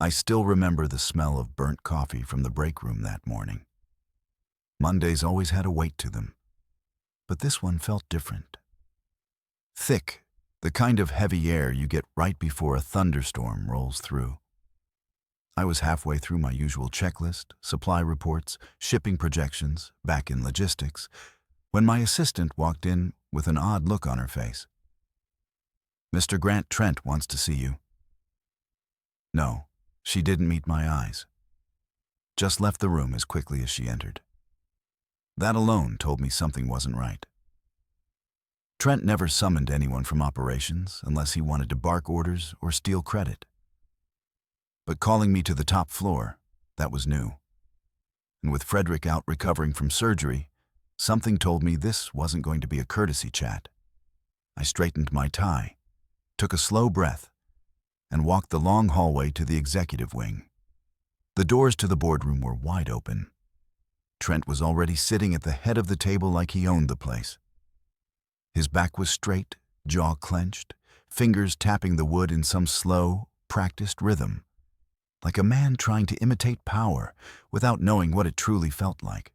I still remember the smell of burnt coffee from the break room that morning. Mondays always had a weight to them, but this one felt different. Thick, the kind of heavy air you get right before a thunderstorm rolls through. I was halfway through my usual checklist, supply reports, shipping projections, back in logistics, when my assistant walked in with an odd look on her face. "Mr. Grant Trent wants to see you." No, she didn't meet my eyes. Just left the room as quickly as she entered. That alone told me something wasn't right. Trent never summoned anyone from operations unless he wanted to bark orders or steal credit. But calling me to the top floor, that was new. And with Frederick out recovering from surgery, something told me this wasn't going to be a courtesy chat. I straightened my tie, took a slow breath, and walked the long hallway to the executive wing. The doors to the boardroom were wide open. Trent was already sitting at the head of the table like he owned the place. His back was straight, jaw clenched, fingers tapping the wood in some slow, practiced rhythm, like a man trying to imitate power without knowing what it truly felt like.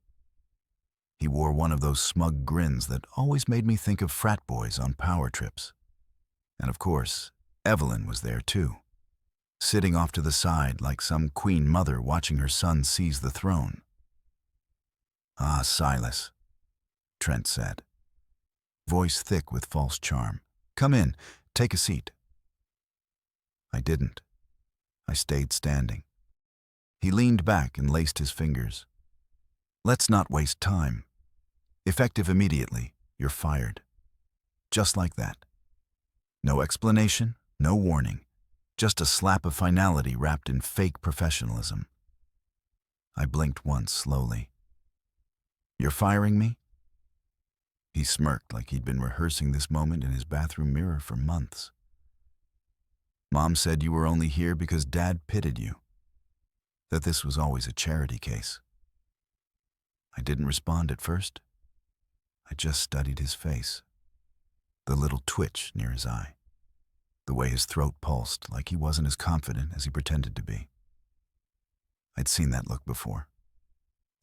He wore one of those smug grins that always made me think of frat boys on power trips. And of course, Evelyn was there too, sitting off to the side like some queen mother watching her son seize the throne. "Ah, Silas," Trent said, voice thick with false charm. "Come in, take a seat." I didn't. I stayed standing. He leaned back and laced his fingers. "Let's not waste time. Effective immediately, you're fired." Just like that. No explanation, no warning, just a slap of finality wrapped in fake professionalism. I blinked once slowly. "You're firing me?" He smirked like he'd been rehearsing this moment in his bathroom mirror for months. "Mom said you were only here because Dad pitied you, that this was always a charity case." I didn't respond at first. I just studied his face, the little twitch near his eye, the way his throat pulsed like he wasn't as confident as he pretended to be. I'd seen that look before,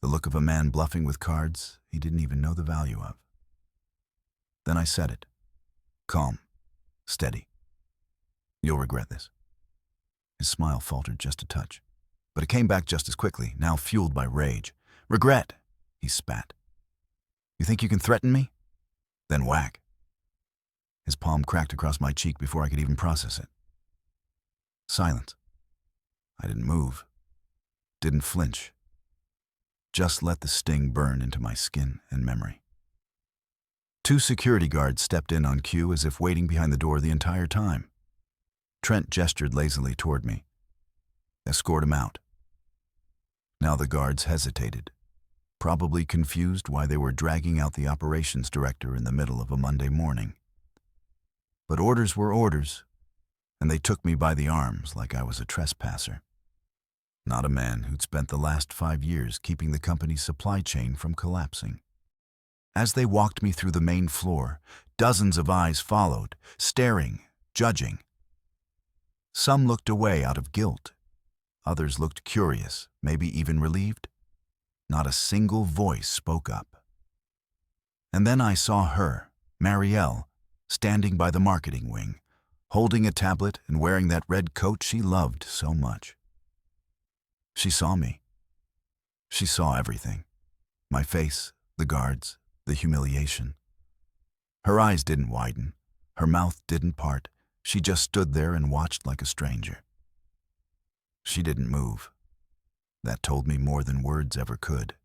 the look of a man bluffing with cards he didn't even know the value of. Then I said it, calm, steady. "You'll regret this." His smile faltered just a touch, but it came back just as quickly, now fueled by rage. "Regret," he spat. "You think you can threaten me? Then whack." His palm cracked across my cheek before I could even process it. Silence. I didn't move, didn't flinch. Just let the sting burn into my skin and memory. 2 security guards stepped in on cue as if waiting behind the door the entire time. Trent gestured lazily toward me. "Escort him out." Now the guards hesitated, probably confused why they were dragging out the operations director in the middle of a Monday morning. But orders were orders, and they took me by the arms like I was a trespasser, not a man who'd spent the last 5 years keeping the company's supply chain from collapsing. As they walked me through the main floor, dozens of eyes followed, staring, judging. Some looked away out of guilt. Others looked curious, maybe even relieved. Not a single voice spoke up. And then I saw her, Marielle, standing by the marketing wing, holding a tablet and wearing that red coat she loved so much. She saw me. She saw everything. My face, the guards, the humiliation. Her eyes didn't widen. Her mouth didn't part. She just stood there and watched like a stranger. She didn't move. That told me more than words ever could.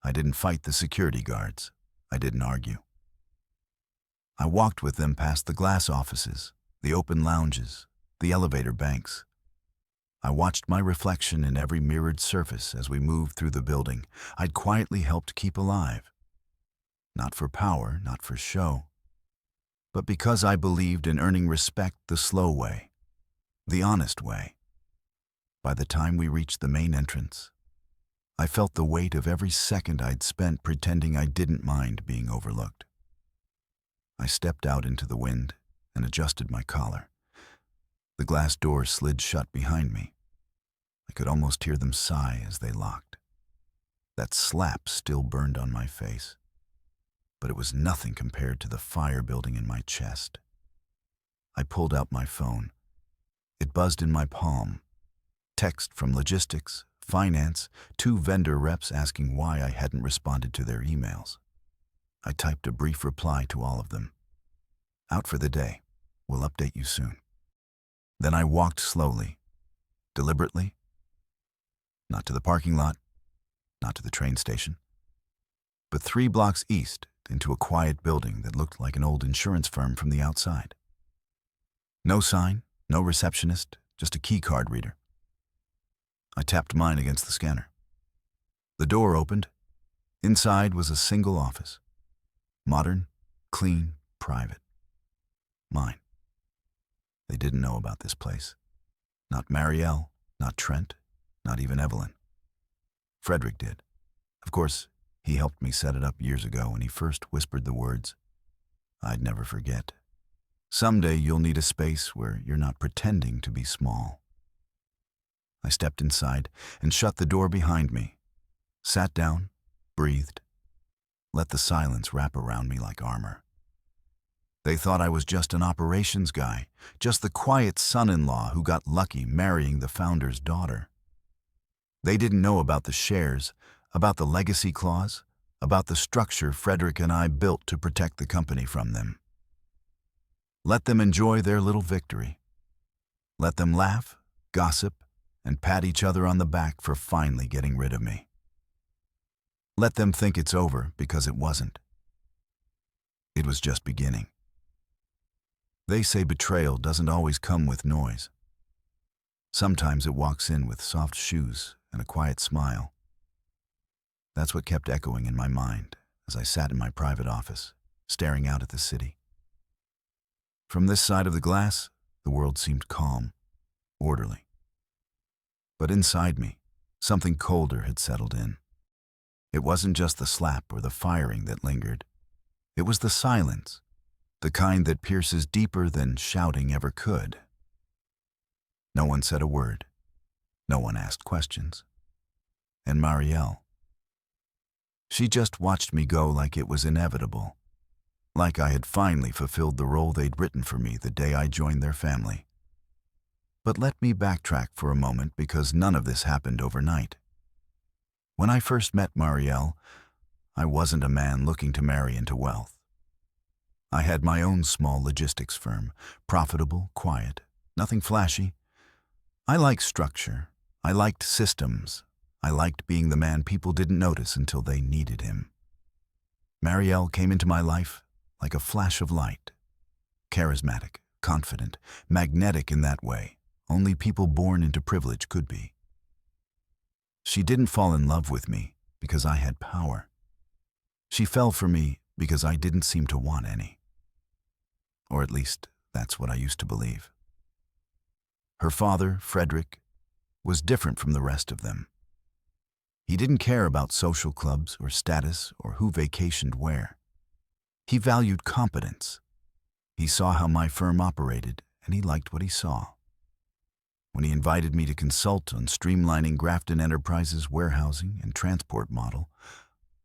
I didn't fight the security guards. I didn't argue. I walked with them past the glass offices, the open lounges, the elevator banks. I watched my reflection in every mirrored surface as we moved through the building I'd quietly helped keep alive. Not for power, not for show, but because I believed in earning respect the slow way, the honest way. By the time we reached the main entrance, I felt the weight of every second I'd spent pretending I didn't mind being overlooked. I stepped out into the wind and adjusted my collar. The glass door slid shut behind me, could almost hear them sigh as they locked. That slap still burned on my face, but it was nothing compared to the fire building in my chest. I pulled out my phone. It buzzed in my palm. Text from logistics, finance, 2 vendor reps asking why I hadn't responded to their emails. I typed a brief reply to all of them. Out for the day. We'll update you soon. Then I walked slowly, deliberately, not to the parking lot, not to the train station, but 3 blocks east into a quiet building that looked like an old insurance firm from the outside. No sign, no receptionist, just a key card reader. I tapped mine against the scanner. The door opened. Inside was a single office. Modern, clean, private. Mine. They didn't know about this place. Not Marielle, not Trent, not even Evelyn. Frederick did. Of course, he helped me set it up years ago when he first whispered the words I'd never forget. Someday you'll need a space where you're not pretending to be small. I stepped inside and shut the door behind me, sat down, breathed, let the silence wrap around me like armor. They thought I was just an operations guy, just the quiet son-in-law who got lucky marrying the founder's daughter. They didn't know about the shares, about the legacy clause, about the structure Frederick and I built to protect the company from them. Let them enjoy their little victory. Let them laugh, gossip, and pat each other on the back for finally getting rid of me. Let them think it's over because it wasn't. It was just beginning. They say betrayal doesn't always come with noise. Sometimes it walks in with soft shoes and a quiet smile. That's what kept echoing in my mind as I sat in my private office, staring out at the city. From this side of the glass, the world seemed calm, orderly. But inside me, something colder had settled in. It wasn't just the slap or the firing that lingered. It was the silence, the kind that pierces deeper than shouting ever could. No one said a word. No one asked questions. And Marielle, she just watched me go like it was inevitable, like I had finally fulfilled the role they'd written for me the day I joined their family. But let me backtrack for a moment because none of this happened overnight. When I first met Marielle, I wasn't a man looking to marry into wealth. I had my own small logistics firm, profitable, quiet, nothing flashy. I liked structure. I liked systems. I liked being the man people didn't notice until they needed him. Marielle came into my life like a flash of light. Charismatic, confident, magnetic in that way only people born into privilege could be. She didn't fall in love with me because I had power. She fell for me because I didn't seem to want any. Or at least, that's what I used to believe. Her father, Frederick, was different from the rest of them. He didn't care about social clubs or status or who vacationed where. He valued competence. He saw how my firm operated, and he liked what he saw. When he invited me to consult on streamlining Grafton Enterprises' warehousing and transport model,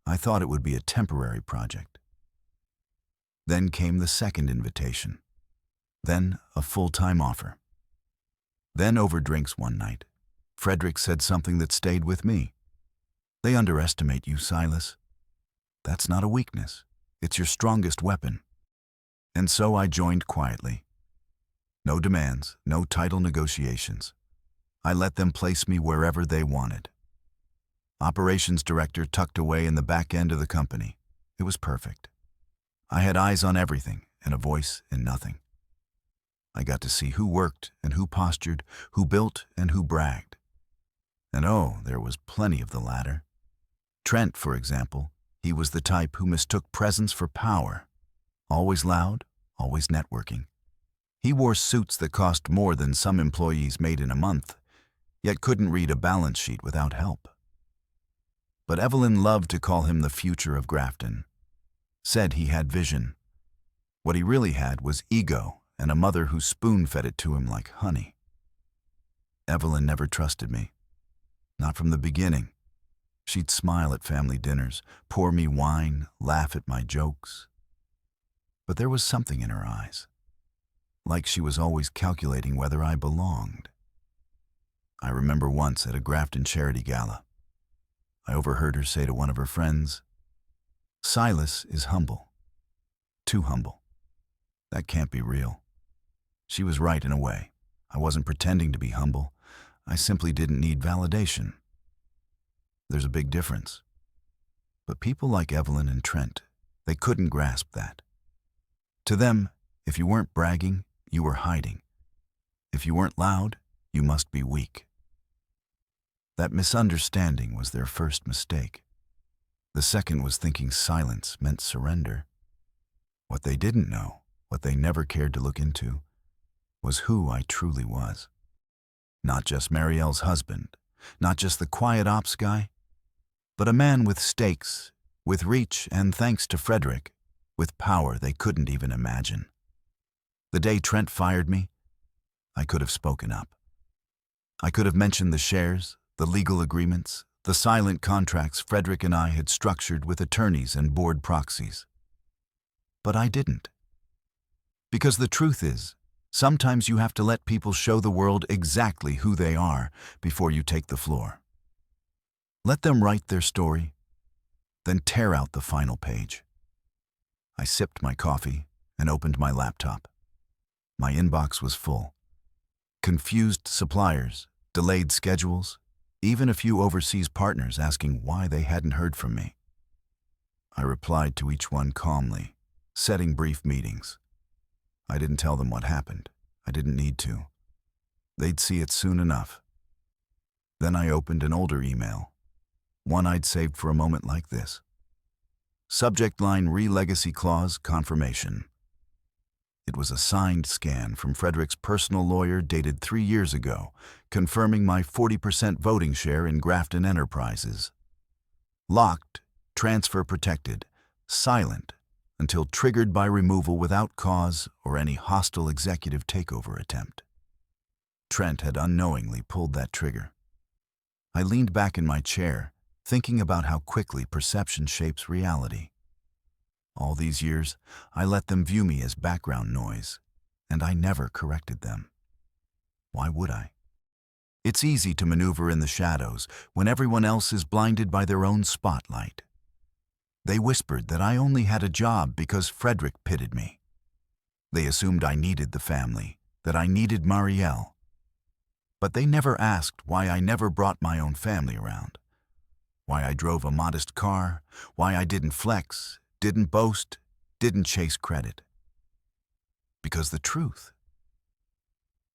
I thought it would be a temporary project. Then came the second invitation. Then a full-time offer. Then over drinks one night, Frederick said something that stayed with me. "They underestimate you, Silas. That's not a weakness. It's your strongest weapon." And so I joined quietly. No demands, no title negotiations. I let them place me wherever they wanted. Operations director tucked away in the back end of the company. It was perfect. I had eyes on everything and a voice in nothing. I got to see who worked and who postured, who built and who bragged. And oh, there was plenty of the latter. Trent, for example, he was the type who mistook presence for power. Always loud, always networking. He wore suits that cost more than some employees made in a month, yet couldn't read a balance sheet without help. But Evelyn loved to call him the future of Grafton. Said he had vision. What he really had was ego and a mother who spoon-fed it to him like honey. Evelyn never trusted me. Not from the beginning. She'd smile at family dinners, pour me wine, laugh at my jokes. But there was something in her eyes, like she was always calculating whether I belonged. I remember once at a Grafton charity gala, I overheard her say to one of her friends, "Silas is humble. Too humble. That can't be real." She was right in a way. I wasn't pretending to be humble. I simply didn't need validation. There's a big difference. But people like Evelyn and Trent, they couldn't grasp that. To them, if you weren't bragging, you were hiding. If you weren't loud, you must be weak. That misunderstanding was their first mistake. The second was thinking silence meant surrender. What they didn't know, what they never cared to look into, was who I truly was. Not just Marielle's husband, not just the quiet ops guy, but a man with stakes, with reach, and thanks to Frederick, with power they couldn't even imagine. The day Trent fired me, I could have spoken up. I could have mentioned the shares, the legal agreements, the silent contracts Frederick and I had structured with attorneys and board proxies. But I didn't. Because the truth is, sometimes you have to let people show the world exactly who they are before you take the floor. Let them write their story, then tear out the final page. I sipped my coffee and opened my laptop. My inbox was full. Confused suppliers, delayed schedules, even a few overseas partners asking why they hadn't heard from me. I replied to each one calmly, setting brief meetings. I didn't tell them what happened. I didn't need to. They'd see it soon enough. Then I opened an older email, one I'd saved for a moment like this. Subject line: Re-Legacy Clause Confirmation. It was a signed scan from Frederick's personal lawyer dated 3 years ago, confirming my 40% voting share in Grafton Enterprises. Locked, transfer protected, silent, until triggered by removal without cause or any hostile executive takeover attempt. Trent had unknowingly pulled that trigger. I leaned back in my chair, thinking about how quickly perception shapes reality. All these years, I let them view me as background noise, and I never corrected them. Why would I? It's easy to maneuver in the shadows when everyone else is blinded by their own spotlight. They whispered that I only had a job because Frederick pitted me. They assumed I needed the family, that I needed Marielle. But they never asked why I never brought my own family around, why I drove a modest car, why I didn't flex, didn't boast, didn't chase credit. Because the truth,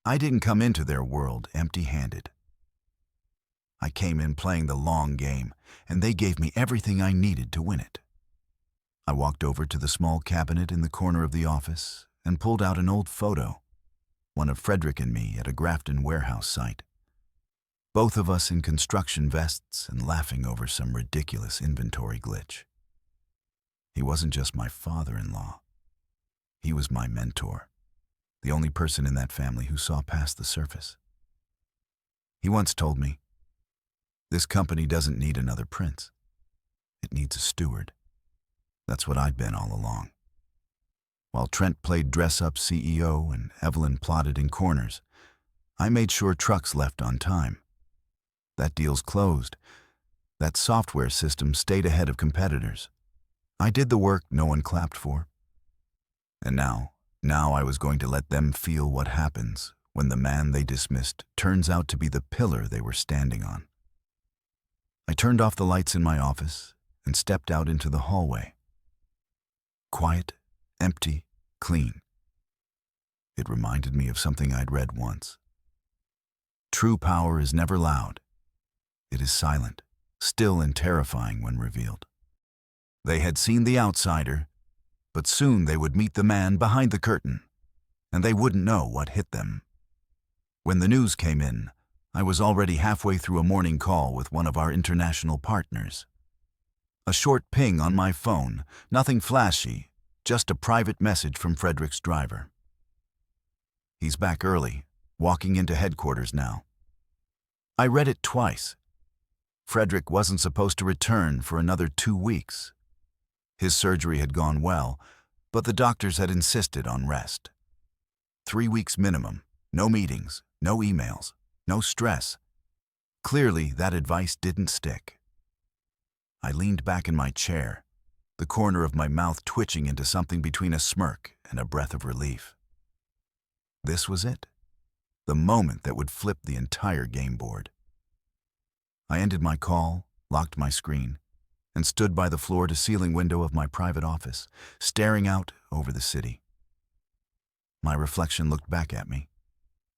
I didn't come into their world empty-handed. I came in playing the long game, and they gave me everything I needed to win it. I walked over to the small cabinet in the corner of the office and pulled out an old photo, one of Frederick and me at a Grafton warehouse site. Both of us in construction vests and laughing over some ridiculous inventory glitch. He wasn't just my father-in-law. He was my mentor, the only person in that family who saw past the surface. He once told me, "This company doesn't need another prince. It needs a steward." That's what I'd been all along. While Trent played dress-up CEO and Evelyn plotted in corners, I made sure trucks left on time. That deal's closed. That software system stayed ahead of competitors. I did the work no one clapped for. And now I was going to let them feel what happens when the man they dismissed turns out to be the pillar they were standing on. I turned off the lights in my office and stepped out into the hallway. Quiet, empty, clean. It reminded me of something I'd read once. True power is never loud. It is silent, still and terrifying when revealed. They had seen the outsider, but soon they would meet the man behind the curtain, and they wouldn't know what hit them. When the news came in, I was already halfway through a morning call with one of our international partners. A short ping on my phone, nothing flashy, just a private message from Frederick's driver. He's back early, walking into headquarters now. I read it twice, Frederick wasn't supposed to return for another 2 weeks. His surgery had gone well, but the doctors had insisted on rest. 3 weeks minimum, no meetings, no emails, no stress. Clearly, that advice didn't stick. I leaned back in my chair, the corner of my mouth twitching into something between a smirk and a breath of relief. This was it, the moment that would flip the entire game board. I ended my call, locked my screen, and stood by the floor-to-ceiling window of my private office, staring out over the city. My reflection looked back at me,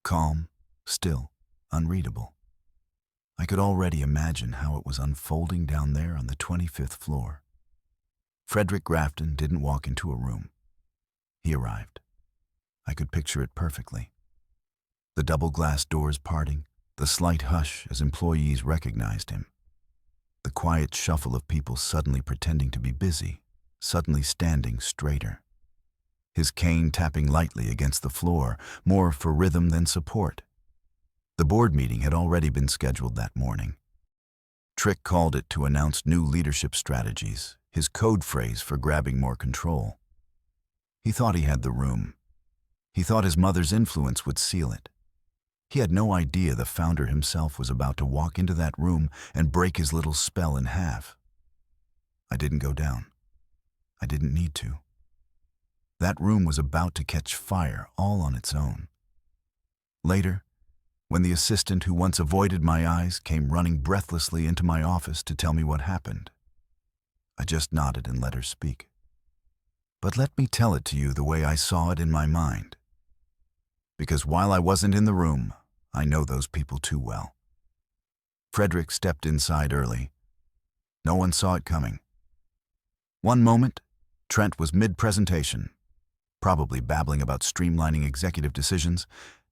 calm, still, unreadable. I could already imagine how it was unfolding down there on the 25th floor. Frederick Grafton didn't walk into a room. He arrived. I could picture it perfectly. The double-glass doors parting, the slight hush as employees recognized him. The quiet shuffle of people suddenly pretending to be busy, suddenly standing straighter. His cane tapping lightly against the floor, more for rhythm than support. The board meeting had already been scheduled that morning. Trick called it to announce new leadership strategies, his code phrase for grabbing more control. He thought he had the room. He thought his mother's influence would seal it. He had no idea the founder himself was about to walk into that room and break his little spell in half. I didn't go down. I didn't need to. That room was about to catch fire all on its own. Later, when the assistant who once avoided my eyes came running breathlessly into my office to tell me what happened, I just nodded and let her speak. But let me tell it to you the way I saw it in my mind. Because while I wasn't in the room, I know those people too well. Frederick stepped inside early. No one saw it coming. One moment, Trent was mid-presentation, probably babbling about streamlining executive decisions,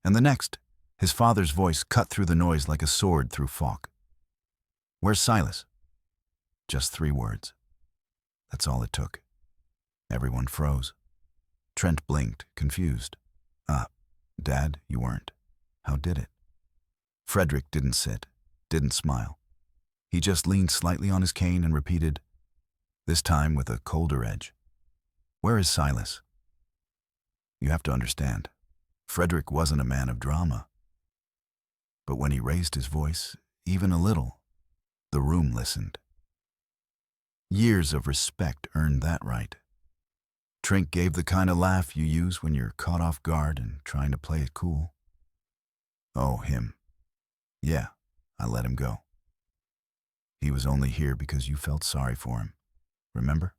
and the next, his father's voice cut through the noise like a sword through fog. "Where's Silas?" Just 3 words. That's all it took. Everyone froze. Trent blinked, confused. Dad, you weren't. How did it?" Frederick didn't sit, didn't smile. He just leaned slightly on his cane and repeated, this time with a colder edge, "Where is Silas?" You have to understand, Frederick wasn't a man of drama. But when he raised his voice, even a little, the room listened. Years of respect earned that right. Trink gave the kind of laugh you use when you're caught off guard and trying to play it cool. "Oh, him. Yeah, I let him go. He was only here because you felt sorry for him. Remember?"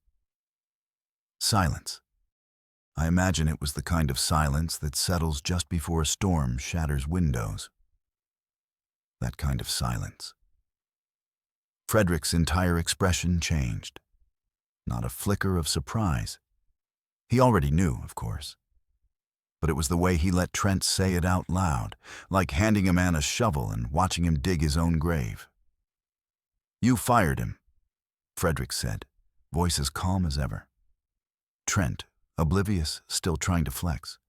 Silence. I imagine it was the kind of silence that settles just before a storm shatters windows. That kind of silence. Frederick's entire expression changed. Not a flicker of surprise. He already knew, of course. But it was the way he let Trent say it out loud, like handing a man a shovel and watching him dig his own grave. "You fired him," Frederick said, voice as calm as ever. Trent, oblivious, still trying to flex.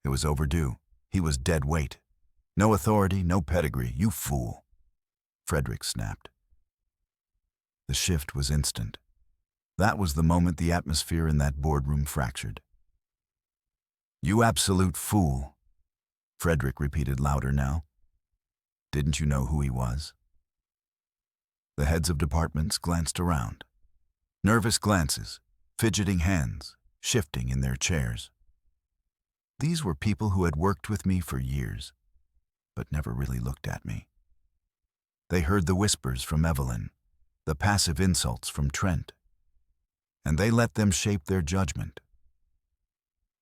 It was overdue. He was dead weight. No authority, no pedigree. "You fool," Frederick snapped. The shift was instant. That was the moment the atmosphere in that boardroom fractured. "You absolute fool," Frederick repeated louder now. "Didn't you know who he was?" The heads of departments glanced around. Nervous glances, fidgeting hands, shifting in their chairs. These were people who had worked with me for years, but never really looked at me. They heard the whispers from Evelyn, the passive insults from Trent, and they let them shape their judgment.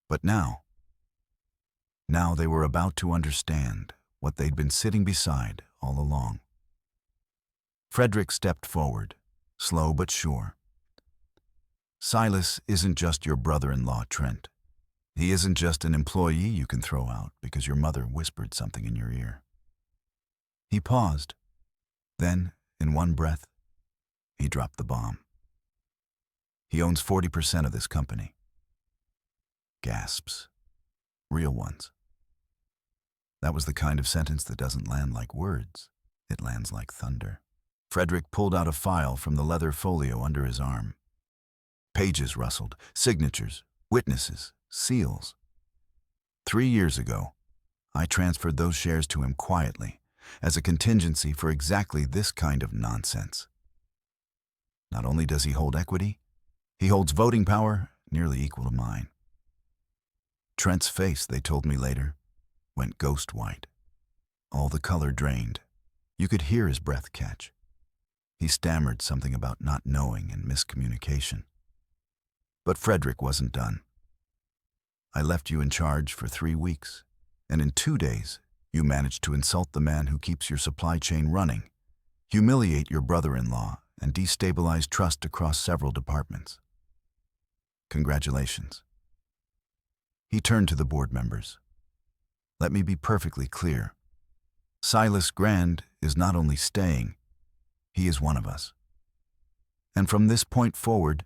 But now they were about to understand what they'd been sitting beside all along. Frederick stepped forward, slow but sure. "Silas isn't just your brother-in-law, Trent. He isn't just an employee you can throw out because your mother whispered something in your ear." He paused. Then, in one breath, he dropped the bomb. "He owns 40% of this company." Gasps. Real ones. That was the kind of sentence that doesn't land like words. It lands like thunder. Frederick pulled out a file from the leather folio under his arm. Pages rustled, signatures, witnesses, seals. 3 years ago, I transferred those shares to him quietly, as a contingency for exactly this kind of nonsense. Not only does he hold equity, he holds voting power nearly equal to mine. Trent's face, they told me later, went ghost white. All the color drained. You could hear his breath catch. He stammered something about not knowing and miscommunication. But Frederick wasn't done. I left you in charge for 3 weeks, and in 2 days, you managed to insult the man who keeps your supply chain running, humiliate your brother-in-law, and destabilize trust across several departments. Congratulations. He turned to the board members. Let me be perfectly clear. Silas Grand is not only staying, he is one of us. And from this point forward,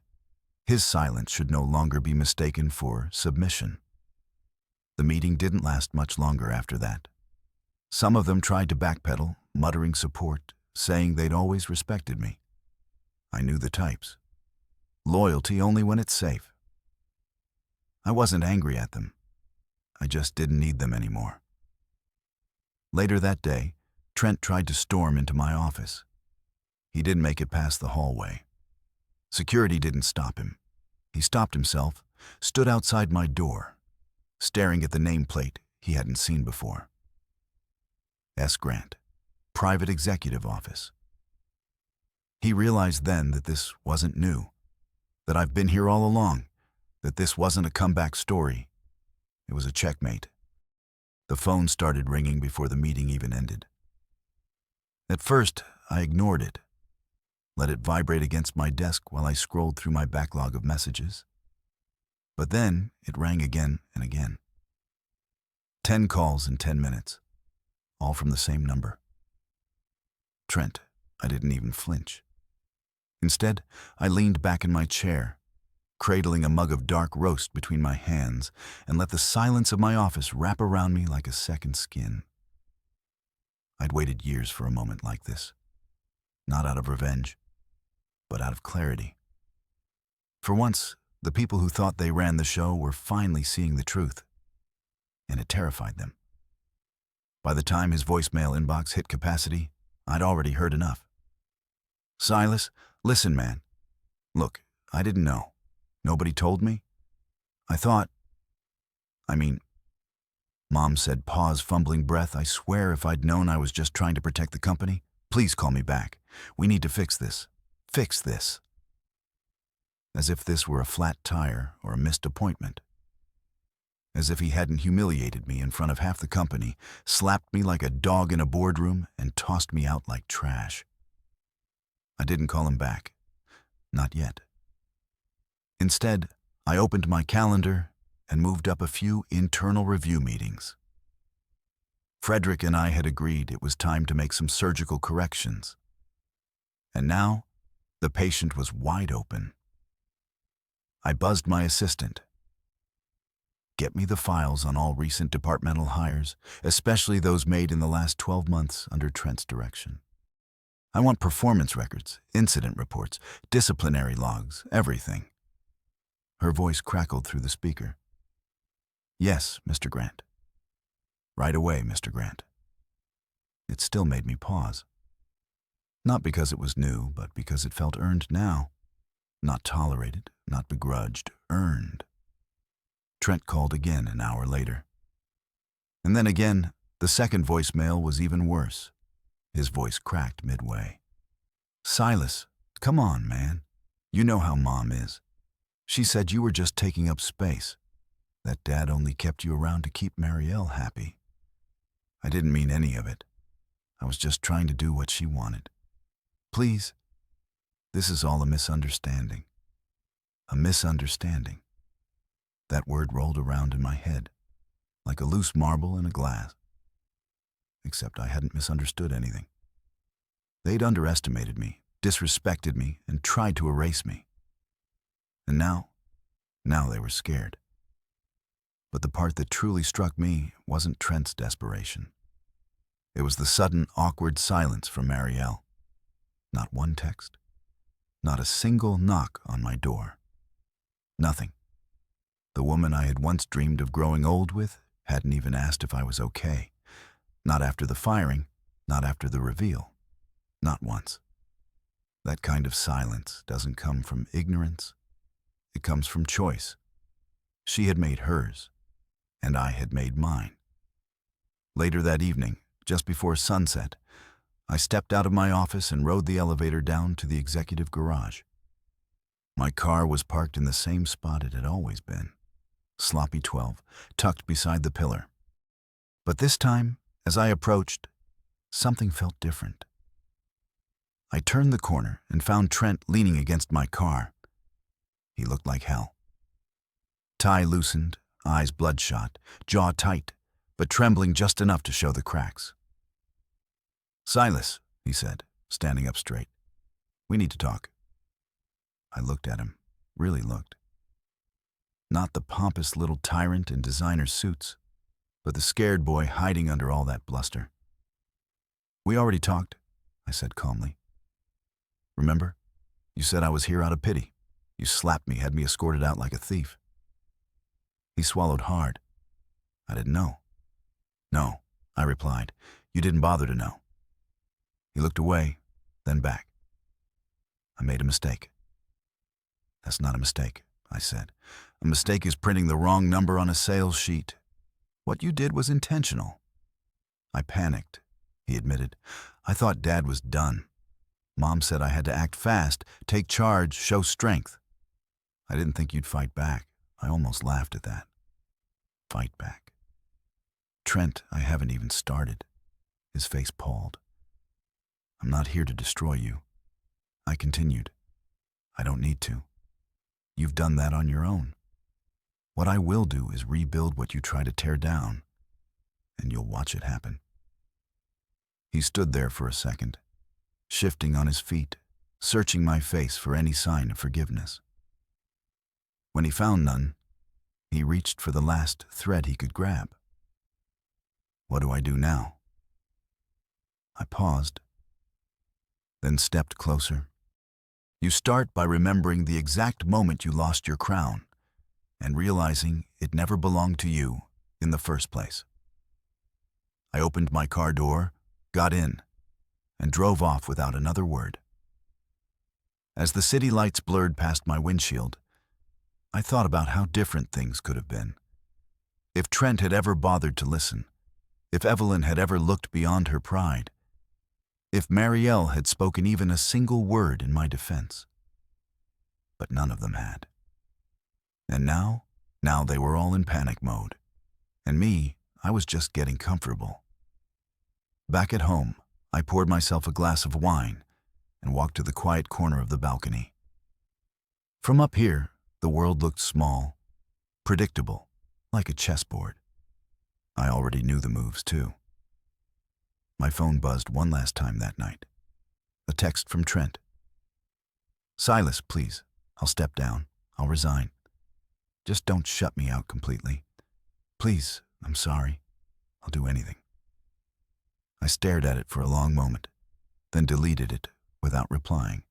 his silence should no longer be mistaken for submission. The meeting didn't last much longer after that. Some of them tried to backpedal, muttering support, saying they'd always respected me. I knew the types. Loyalty only when it's safe. I wasn't angry at them. I just didn't need them anymore. Later that day, Trent tried to storm into my office. He didn't make it past the hallway. Security didn't stop him. He stopped himself, stood outside my door, staring at the nameplate he hadn't seen before. S. Grant, Private Executive Office. He realized then that this wasn't new, that I've been here all along, that this wasn't a comeback story. It was a checkmate. The phone started ringing before the meeting even ended. At first, I ignored it, let it vibrate against my desk while I scrolled through my backlog of messages. But then it rang again and again. 10 calls in 10 minutes, all from the same number. Trent, I didn't even flinch. Instead, I leaned back in my chair, cradling a mug of dark roast between my hands, and let the silence of my office wrap around me like a second skin. I'd waited years for a moment like this, not out of revenge, but out of clarity. For once, the people who thought they ran the show were finally seeing the truth, and it terrified them. By the time his voicemail inbox hit capacity, I'd already heard enough. Silas, listen, man. Look, I didn't know. Nobody told me. Mom said, pause, fumbling breath. I swear if I'd known I was just trying to protect the company, please call me back. We need to fix this. Fix this. As if this were a flat tire or a missed appointment. As if he hadn't humiliated me in front of half the company, slapped me like a dog in a boardroom, and tossed me out like trash. I didn't call him back. Not yet. Instead, I opened my calendar and moved up a few internal review meetings. Frederick and I had agreed it was time to make some surgical corrections. And now, the patient was wide open. I buzzed my assistant. Get me the files on all recent departmental hires, especially those made in the last 12 months under Trent's direction. I want performance records, incident reports, disciplinary logs, everything. Her voice crackled through the speaker. Yes, Mr. Grant. Right away, Mr. Grant. It still made me pause. Not because it was new, but because it felt earned now. Not tolerated, not begrudged, earned. Trent called again an hour later. And then again, the second voicemail was even worse. His voice cracked midway. Silas, come on, man. You know how Mom is. She said you were just taking up space, that Dad only kept you around to keep Marielle happy. I didn't mean any of it. I was just trying to do what she wanted. Please, this is all a misunderstanding. A misunderstanding. That word rolled around in my head, like a loose marble in a glass. Except I hadn't misunderstood anything. They'd underestimated me, disrespected me, and tried to erase me. And now they were scared. But the part that truly struck me wasn't Trent's desperation. It was the sudden, awkward silence from Marielle. Not one text. Not a single knock on my door. Nothing. The woman I had once dreamed of growing old with hadn't even asked if I was okay. Not after the firing, not after the reveal. Not once. That kind of silence doesn't come from ignorance. It comes from choice. She had made hers, and I had made mine. Later that evening, just before sunset, I stepped out of my office and rode the elevator down to the executive garage. My car was parked in the same spot it had always been, sloppy 12, tucked beside the pillar. But this time, as I approached, something felt different. I turned the corner and found Trent leaning against my car. He looked like hell. Tie loosened, eyes bloodshot, jaw tight, but trembling just enough to show the cracks. "Silas," he said, standing up straight. "We need to talk." I looked at him, really looked. Not the pompous little tyrant in designer suits, but the scared boy hiding under all that bluster. "We already talked," I said calmly. "Remember? You said I was here out of pity. You slapped me, had me escorted out like a thief." He swallowed hard. "I didn't know." "No," I replied. "You didn't bother to know." He looked away, then back. "I made a mistake." "That's not a mistake," I said. "A mistake is printing the wrong number on a sales sheet. What you did was intentional." "I panicked," he admitted. "I thought Dad was done. Mom said I had to act fast, take charge, show strength. I didn't think you'd fight back. I almost laughed at that. Fight back. Trent, I haven't even started." His face palled. "I'm not here to destroy you." I continued. "I don't need to. You've done that on your own. What I will do is rebuild what you try to tear down, and you'll watch it happen." He stood there for a second, shifting on his feet, searching my face for any sign of forgiveness. When he found none, he reached for the last thread he could grab. "What do I do now?" I paused, then stepped closer. "You start by remembering the exact moment you lost your crown and realizing it never belonged to you in the first place." I opened my car door, got in, and drove off without another word. As the city lights blurred past my windshield, I thought about how different things could have been. If Trent had ever bothered to listen, if Evelyn had ever looked beyond her pride, if Marielle had spoken even a single word in my defense. But none of them had. And now they were all in panic mode. And me, I was just getting comfortable. Back at home, I poured myself a glass of wine and walked to the quiet corner of the balcony. From up here, the world looked small, predictable, like a chessboard. I already knew the moves, too. My phone buzzed one last time that night. A text from Trent. "Silas, please, I'll step down. I'll resign. Just don't shut me out completely. Please, I'm sorry. I'll do anything." I stared at it for a long moment, then deleted it without replying.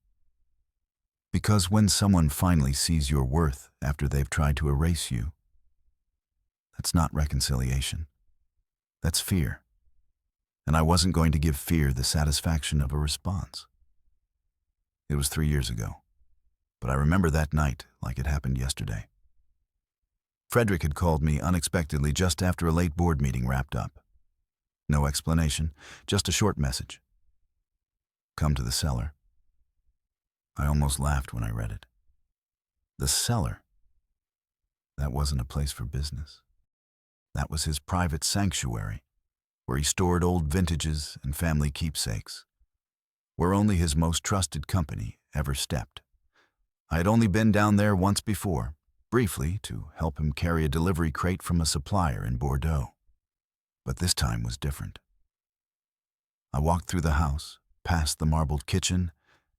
Because when someone finally sees your worth after they've tried to erase you, that's not reconciliation. That's fear. And I wasn't going to give fear the satisfaction of a response. It was 3 years ago, but I remember that night like it happened yesterday. Frederick had called me unexpectedly just after a late board meeting wrapped up. No explanation, just a short message. "Come to the cellar." I almost laughed when I read it. The cellar. That wasn't a place for business. That was his private sanctuary, where he stored old vintages and family keepsakes, where only his most trusted company ever stepped. I had only been down there once before, briefly to help him carry a delivery crate from a supplier in Bordeaux. But this time was different. I walked through the house, past the marbled kitchen,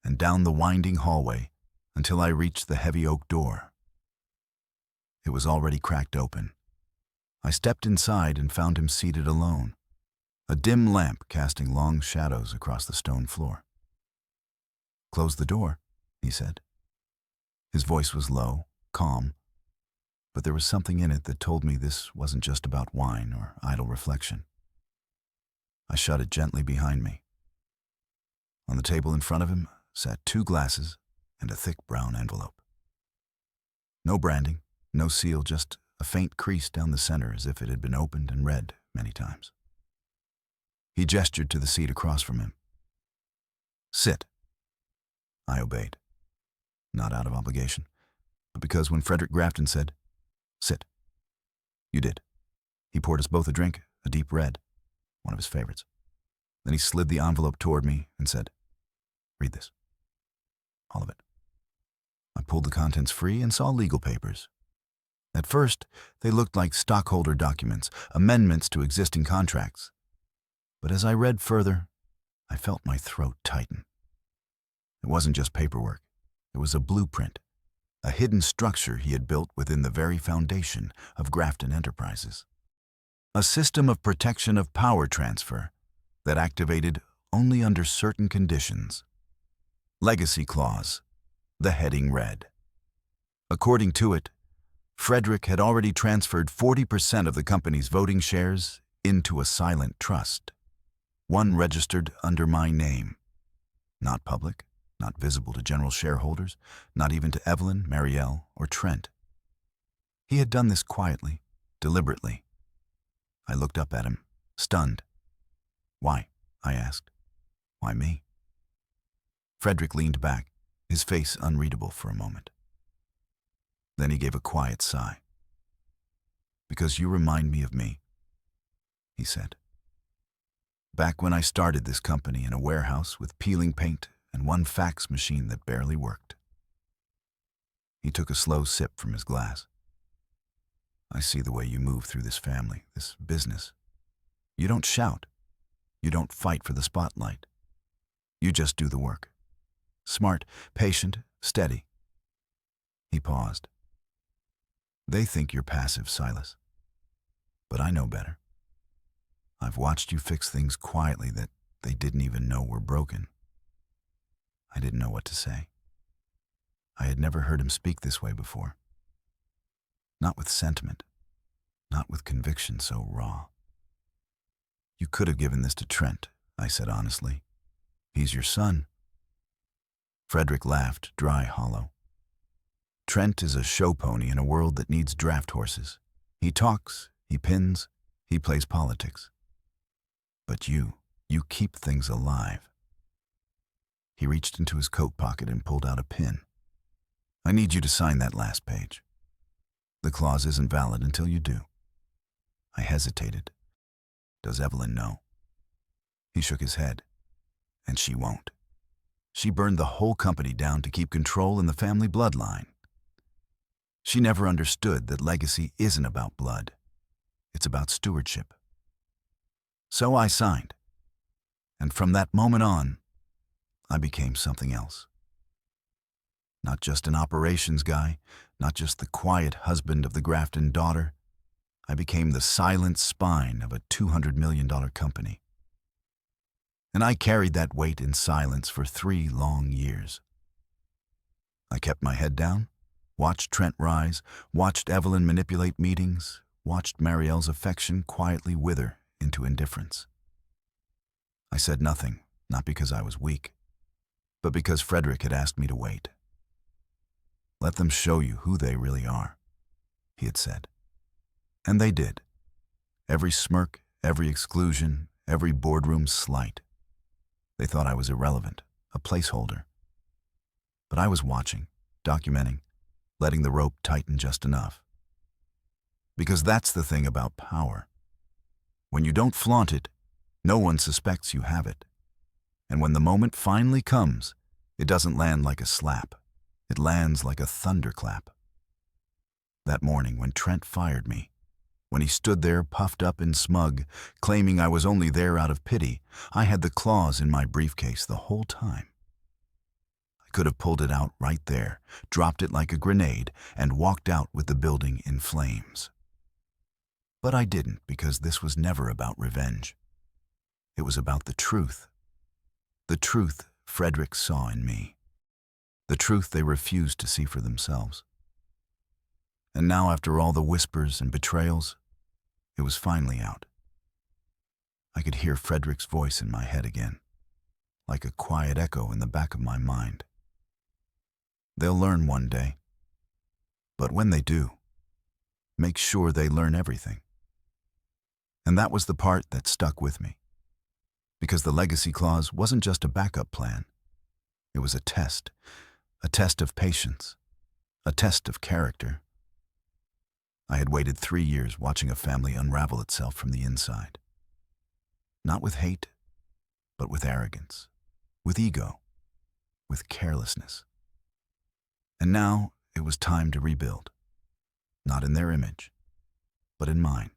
and down the winding hallway until I reached the heavy oak door. It was already cracked open. I stepped inside and found him seated alone, a dim lamp casting long shadows across the stone floor. Close the door, he said. His voice was low, calm, but there was something in it that told me this wasn't just about wine or idle reflection. I shut it gently behind me. On the table in front of him sat 2 glasses and a thick brown envelope. No branding, no seal, just a faint crease down the center as if it had been opened and read many times. He gestured to the seat across from him. Sit. I obeyed, not out of obligation, but because when Frederick Grafton said, sit, you did. He poured us both a drink, a deep red, one of his favorites. Then he slid the envelope toward me and said, read this. All of it. I pulled the contents free and saw legal papers. At first, they looked like stockholder documents, amendments to existing contracts. But as I read further, I felt my throat tighten. It wasn't just paperwork. It was a blueprint, a hidden structure he had built within the very foundation of Grafton Enterprises. A system of protection of power transfer that activated only under certain conditions. Legacy clause, the heading read. According to it, Frederick had already transferred 40% of the company's voting shares into a silent trust, one registered under my name. Not public, not visible to general shareholders, not even to Evelyn, Marielle, or Trent. He had done this quietly, deliberately. I looked up at him, stunned. Why? I asked. Why me? Frederick leaned back, his face unreadable for a moment. Then he gave a quiet sigh. Because you remind me of me, he said. Back when I started this company in a warehouse with peeling paint and one fax machine that barely worked. He took a slow sip from his glass. I see the way you move through this family, this business. You don't shout. You don't fight for the spotlight. You just do the work. Smart, patient, steady. He paused. They think you're passive, Silas. But I know better. I've watched you fix things quietly that they didn't even know were broken. I didn't know what to say. I had never heard him speak this way before. Not with sentiment, not with conviction so raw. You could have given this to Trent, I said honestly. He's your son. Frederick laughed, dry, hollow. Trent is a show pony in a world that needs draft horses. He talks, he pins, he plays politics. But you keep things alive. He reached into his coat pocket and pulled out a pin. I need you to sign that last page. The clause isn't valid until you do. I hesitated. Does Evelyn know? He shook his head. And she won't. She burned the whole company down to keep control in the family bloodline. She never understood that legacy isn't about blood. It's about stewardship. So I signed. And from that moment on, I became something else. Not just an operations guy, not just the quiet husband of the Grafton daughter. I became the silent spine of a $200 million company. And I carried that weight in silence for 3 long years. I kept my head down, watched Trent rise, watched Evelyn manipulate meetings, watched Marielle's affection quietly wither into indifference. I said nothing, not because I was weak, but because Frederick had asked me to wait. Let them show you who they really are, he had said. And they did. Every smirk, every exclusion, every boardroom slight. They thought I was irrelevant, a placeholder. But I was watching, documenting, letting the rope tighten just enough. Because that's the thing about power. When you don't flaunt it, no one suspects you have it. And when the moment finally comes, it doesn't land like a slap. It lands like a thunderclap. That morning when Trent fired me, when he stood there puffed up and smug, claiming I was only there out of pity, I had the clause in my briefcase the whole time. I could have pulled it out right there, dropped it like a grenade, and walked out with the building in flames. But I didn't, because this was never about revenge. It was about the truth. The truth Frederick saw in me. the truth they refused to see for themselves. And now, after all the whispers and betrayals, it was finally out. I could hear Frederick's voice in my head again, like a quiet echo in the back of my mind. They'll learn one day, but when they do, make sure they learn everything. And that was the part that stuck with me, because the legacy clause wasn't just a backup plan. It was a test of patience, a test of character. I had waited 3 years watching a family unravel itself from the inside. Not with hate, but with arrogance, with ego, with carelessness. And now it was time to rebuild, not in their image, but in mine.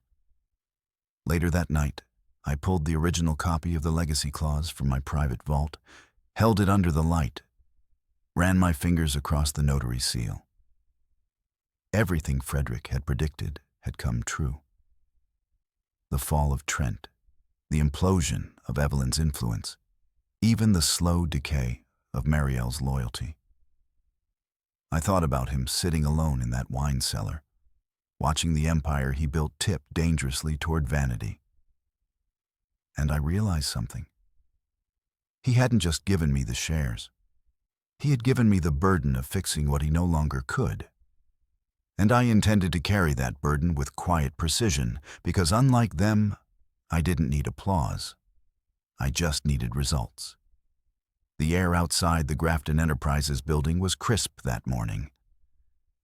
Later that night, I pulled the original copy of the legacy clause from my private vault, held it under the light, ran my fingers across the notary seal. Everything Frederick had predicted had come true. The fall of Trent, the implosion of Evelyn's influence, even the slow decay of Marielle's loyalty. I thought about him sitting alone in that wine cellar, watching the empire he built tip dangerously toward vanity. And I realized something. He hadn't just given me the shares. He had given me the burden of fixing what he no longer could. And I intended to carry that burden with quiet precision, because unlike them, I didn't need applause. I just needed results. The air outside the Grafton Enterprises building was crisp that morning.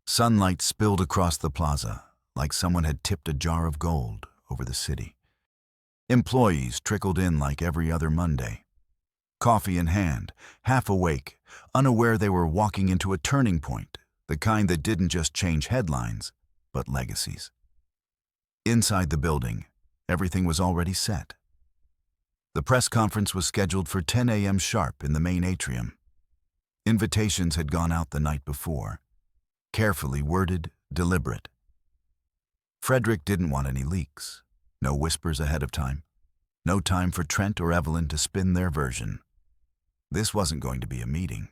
Sunlight spilled across the plaza like someone had tipped a jar of gold over the city. Employees trickled in like every other Monday, coffee in hand, half awake, unaware they were walking into a turning point, the kind that didn't just change headlines, but legacies. Inside the building, everything was already set. The press conference was scheduled for 10 a.m. sharp in the main atrium. Invitations had gone out the night before, carefully worded, deliberate. Frederick didn't want any leaks, no whispers ahead of time, no time for Trent or Evelyn to spin their version. This wasn't going to be a meeting.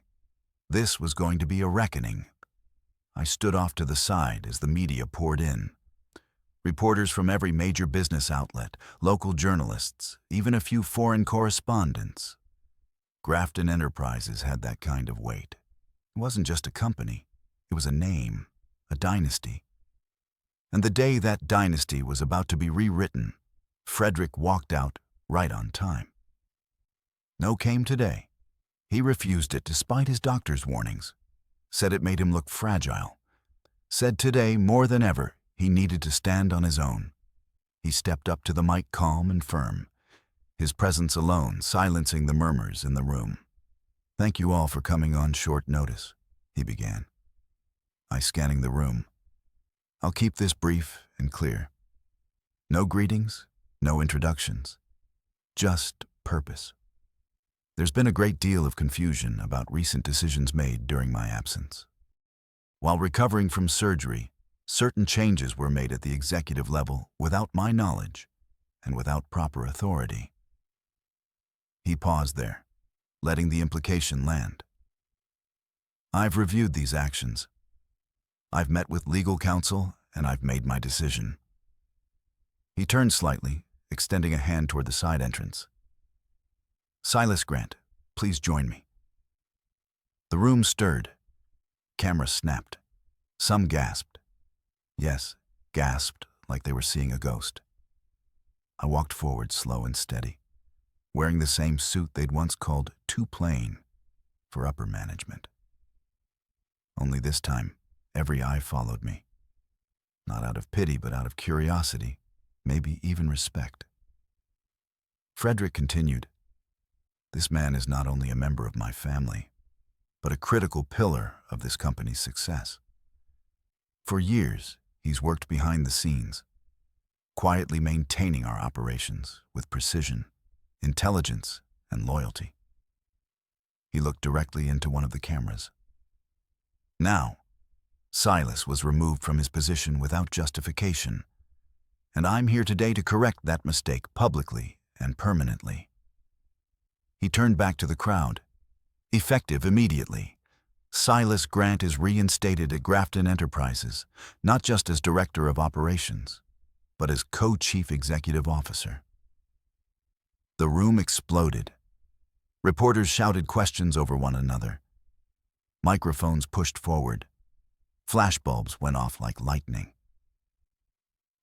This was going to be a reckoning. I stood off to the side as the media poured in. Reporters from every major business outlet, local journalists, even a few foreign correspondents. Grafton Enterprises had that kind of weight. It wasn't just a company. It was a name, a dynasty. And the day that dynasty was about to be rewritten, Frederick walked out right on time. No came today. He refused it despite his doctor's warnings. Said it made him look fragile. Said today, more than ever, he needed to stand on his own. He stepped up to the mic calm and firm, his presence alone silencing the murmurs in the room. "Thank you all for coming on short notice," he began. I scanning the room. "I'll keep this brief and clear. No greetings, no introductions, just purpose. There's been a great deal of confusion about recent decisions made during my absence. While recovering from surgery, certain changes were made at the executive level without my knowledge and without proper authority." He paused there, letting the implication land. "I've reviewed these actions. I've met with legal counsel, and I've made my decision." He turned slightly, extending a hand toward the side entrance. "Silas Grant, please join me." The room stirred. Cameras snapped. Some gasped. Yes, gasped like they were seeing a ghost. I walked forward slow and steady, wearing the same suit they'd once called too plain for upper management. Only this time, every eye followed me. Not out of pity, but out of curiosity, maybe even respect. Frederick continued, "This man is not only a member of my family, but a critical pillar of this company's success. For years, he's worked behind the scenes, quietly maintaining our operations with precision, intelligence, and loyalty." He looked directly into one of the cameras. Now, Silas was removed from his position without justification, and I'm here today to correct that mistake publicly and permanently. He turned back to the crowd, effective immediately. Silas Grant is reinstated at Grafton Enterprises, not just as Director of Operations, but as Co-Chief Executive Officer. The room exploded. Reporters shouted questions over one another. Microphones pushed forward. Flashbulbs went off like lightning.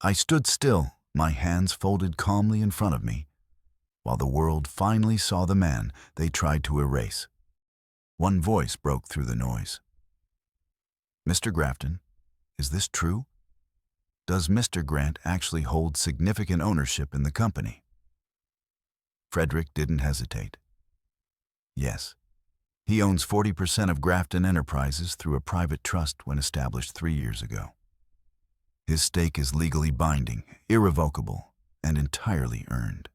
I stood still, my hands folded calmly in front of me, while the world finally saw the man they tried to erase. One voice broke through the noise. "Mr. Grafton, is this true? Does Mr. Grant actually hold significant ownership in the company?" Frederick didn't hesitate. Yes, he owns 40% of Grafton Enterprises through a private trust when established 3 years ago. His stake is legally binding, irrevocable, and entirely earned.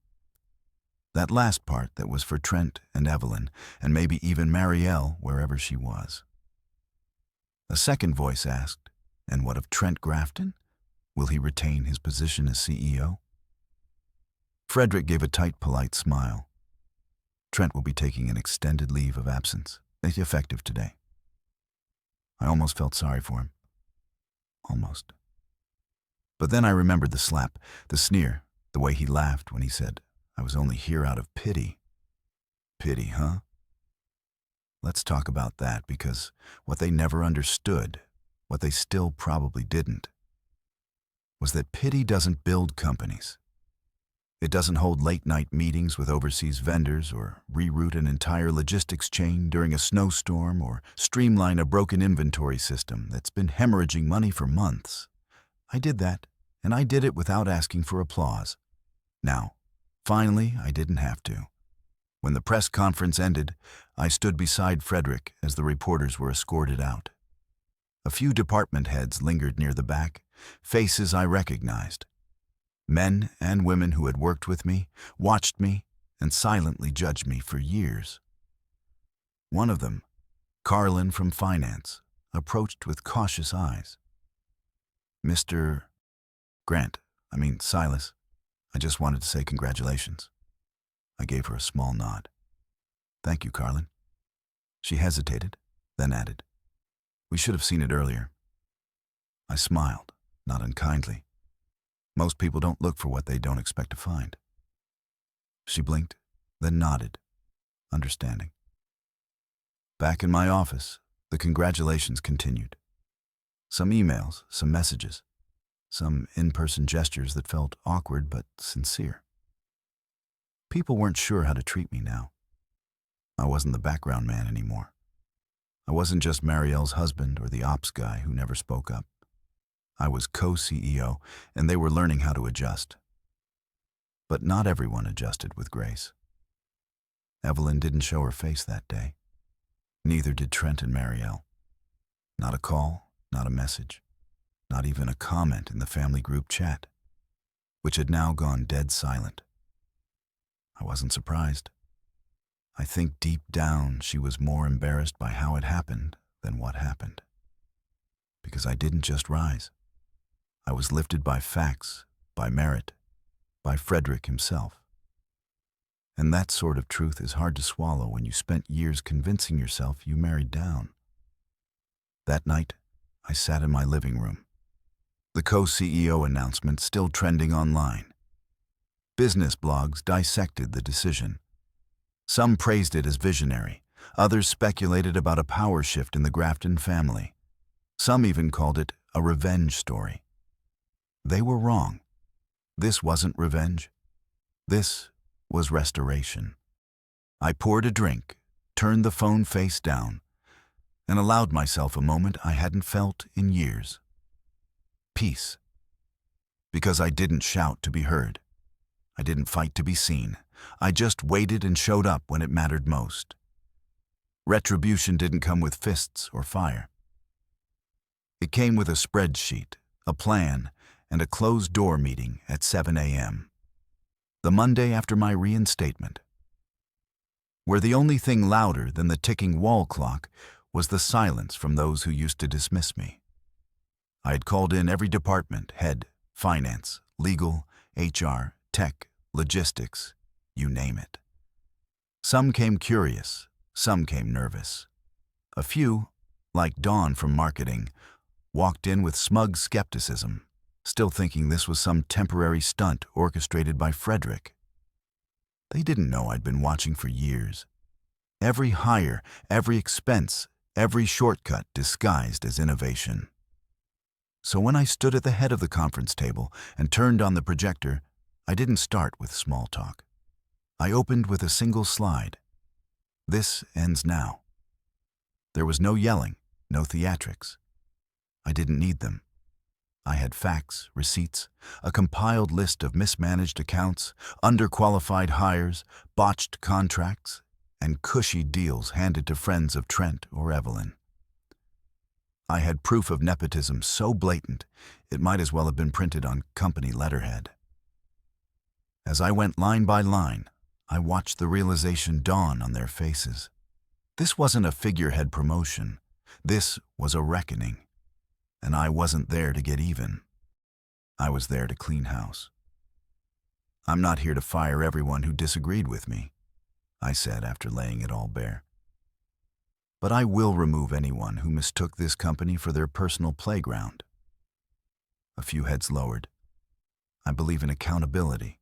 That last part that was for Trent and Evelyn, and maybe even Marielle, wherever she was. A second voice asked, "And what of Trent Grafton? Will he retain his position as CEO?" Frederick gave a tight, polite smile. "Trent will be taking an extended leave of absence, effective today." I almost felt sorry for him. Almost. But then I remembered the slap, the sneer, the way he laughed when he said, "I was only here out of pity." Pity, huh? Let's talk about that, because what they never understood, what they still probably didn't, was that pity doesn't build companies. It doesn't hold late-night meetings with overseas vendors or reroute an entire logistics chain during a snowstorm or streamline a broken inventory system that's been hemorrhaging money for months. I did that, and I did it without asking for applause. Now, finally, I didn't have to. When the press conference ended, I stood beside Frederick as the reporters were escorted out. A few department heads lingered near the back, faces I recognized. Men and women who had worked with me, watched me, and silently judged me for years. One of them, Carlin from Finance, approached with cautious eyes. "Mr. Silas, I just wanted to say congratulations." I gave her a small nod. "Thank you, Carlin." She hesitated, then added, "We should have seen it earlier." I smiled, not unkindly. Most people don't look for what they don't expect to find. She blinked, then nodded, understanding. Back in my office, the congratulations continued. Some emails, some messages, some in-person gestures that felt awkward but sincere. People weren't sure how to treat me now. I wasn't the background man anymore. I wasn't just Marielle's husband or the ops guy who never spoke up. I was co-CEO, and they were learning how to adjust. But not everyone adjusted with grace. Evelyn didn't show her face that day. Neither did Trent and Marielle. Not a call, not a message, not even a comment in the family group chat, which had now gone dead silent. I wasn't surprised. I think deep down she was more embarrassed by how it happened than what happened. Because I didn't just rise. I was lifted by facts, by merit, by Frederick himself. And that sort of truth is hard to swallow when you spent years convincing yourself you married down. That night, I sat in my living room. The co-CEO announcement still trending online. Business blogs dissected the decision. Some praised it as visionary. Others speculated about a power shift in the Grafton family. Some even called it a revenge story. They were wrong. This wasn't revenge. This was restoration. I poured a drink, turned the phone face down, and allowed myself a moment I hadn't felt in years. Peace. Because I didn't shout to be heard. I didn't fight to be seen. I just waited and showed up when it mattered most. Retribution didn't come with fists or fire. It came with a spreadsheet, a plan, and a closed-door meeting at 7 a.m. The Monday after my reinstatement. Where the only thing louder than the ticking wall clock was the silence from those who used to dismiss me. I had called in every department, head, finance, legal, HR, tech, logistics, you name it. Some came curious, some came nervous. A few, like Dawn from marketing, walked in with smug skepticism, still thinking this was some temporary stunt orchestrated by Frederick. They didn't know I'd been watching for years. Every hire, every expense, every shortcut disguised as innovation. So when I stood at the head of the conference table and turned on the projector, I didn't start with small talk. I opened with a single slide. This ends now. There was no yelling, no theatrics. I didn't need them. I had facts, receipts, a compiled list of mismanaged accounts, underqualified hires, botched contracts, and cushy deals handed to friends of Trent or Evelyn. I had proof of nepotism so blatant, it might as well have been printed on company letterhead. As I went line by line, I watched the realization dawn on their faces. This wasn't a figurehead promotion. This was a reckoning. And I wasn't there to get even. I was there to clean house. I'm not here to fire everyone who disagreed with me, I said after laying it all bare. But I will remove anyone who mistook this company for their personal playground. A few heads lowered. I believe in accountability.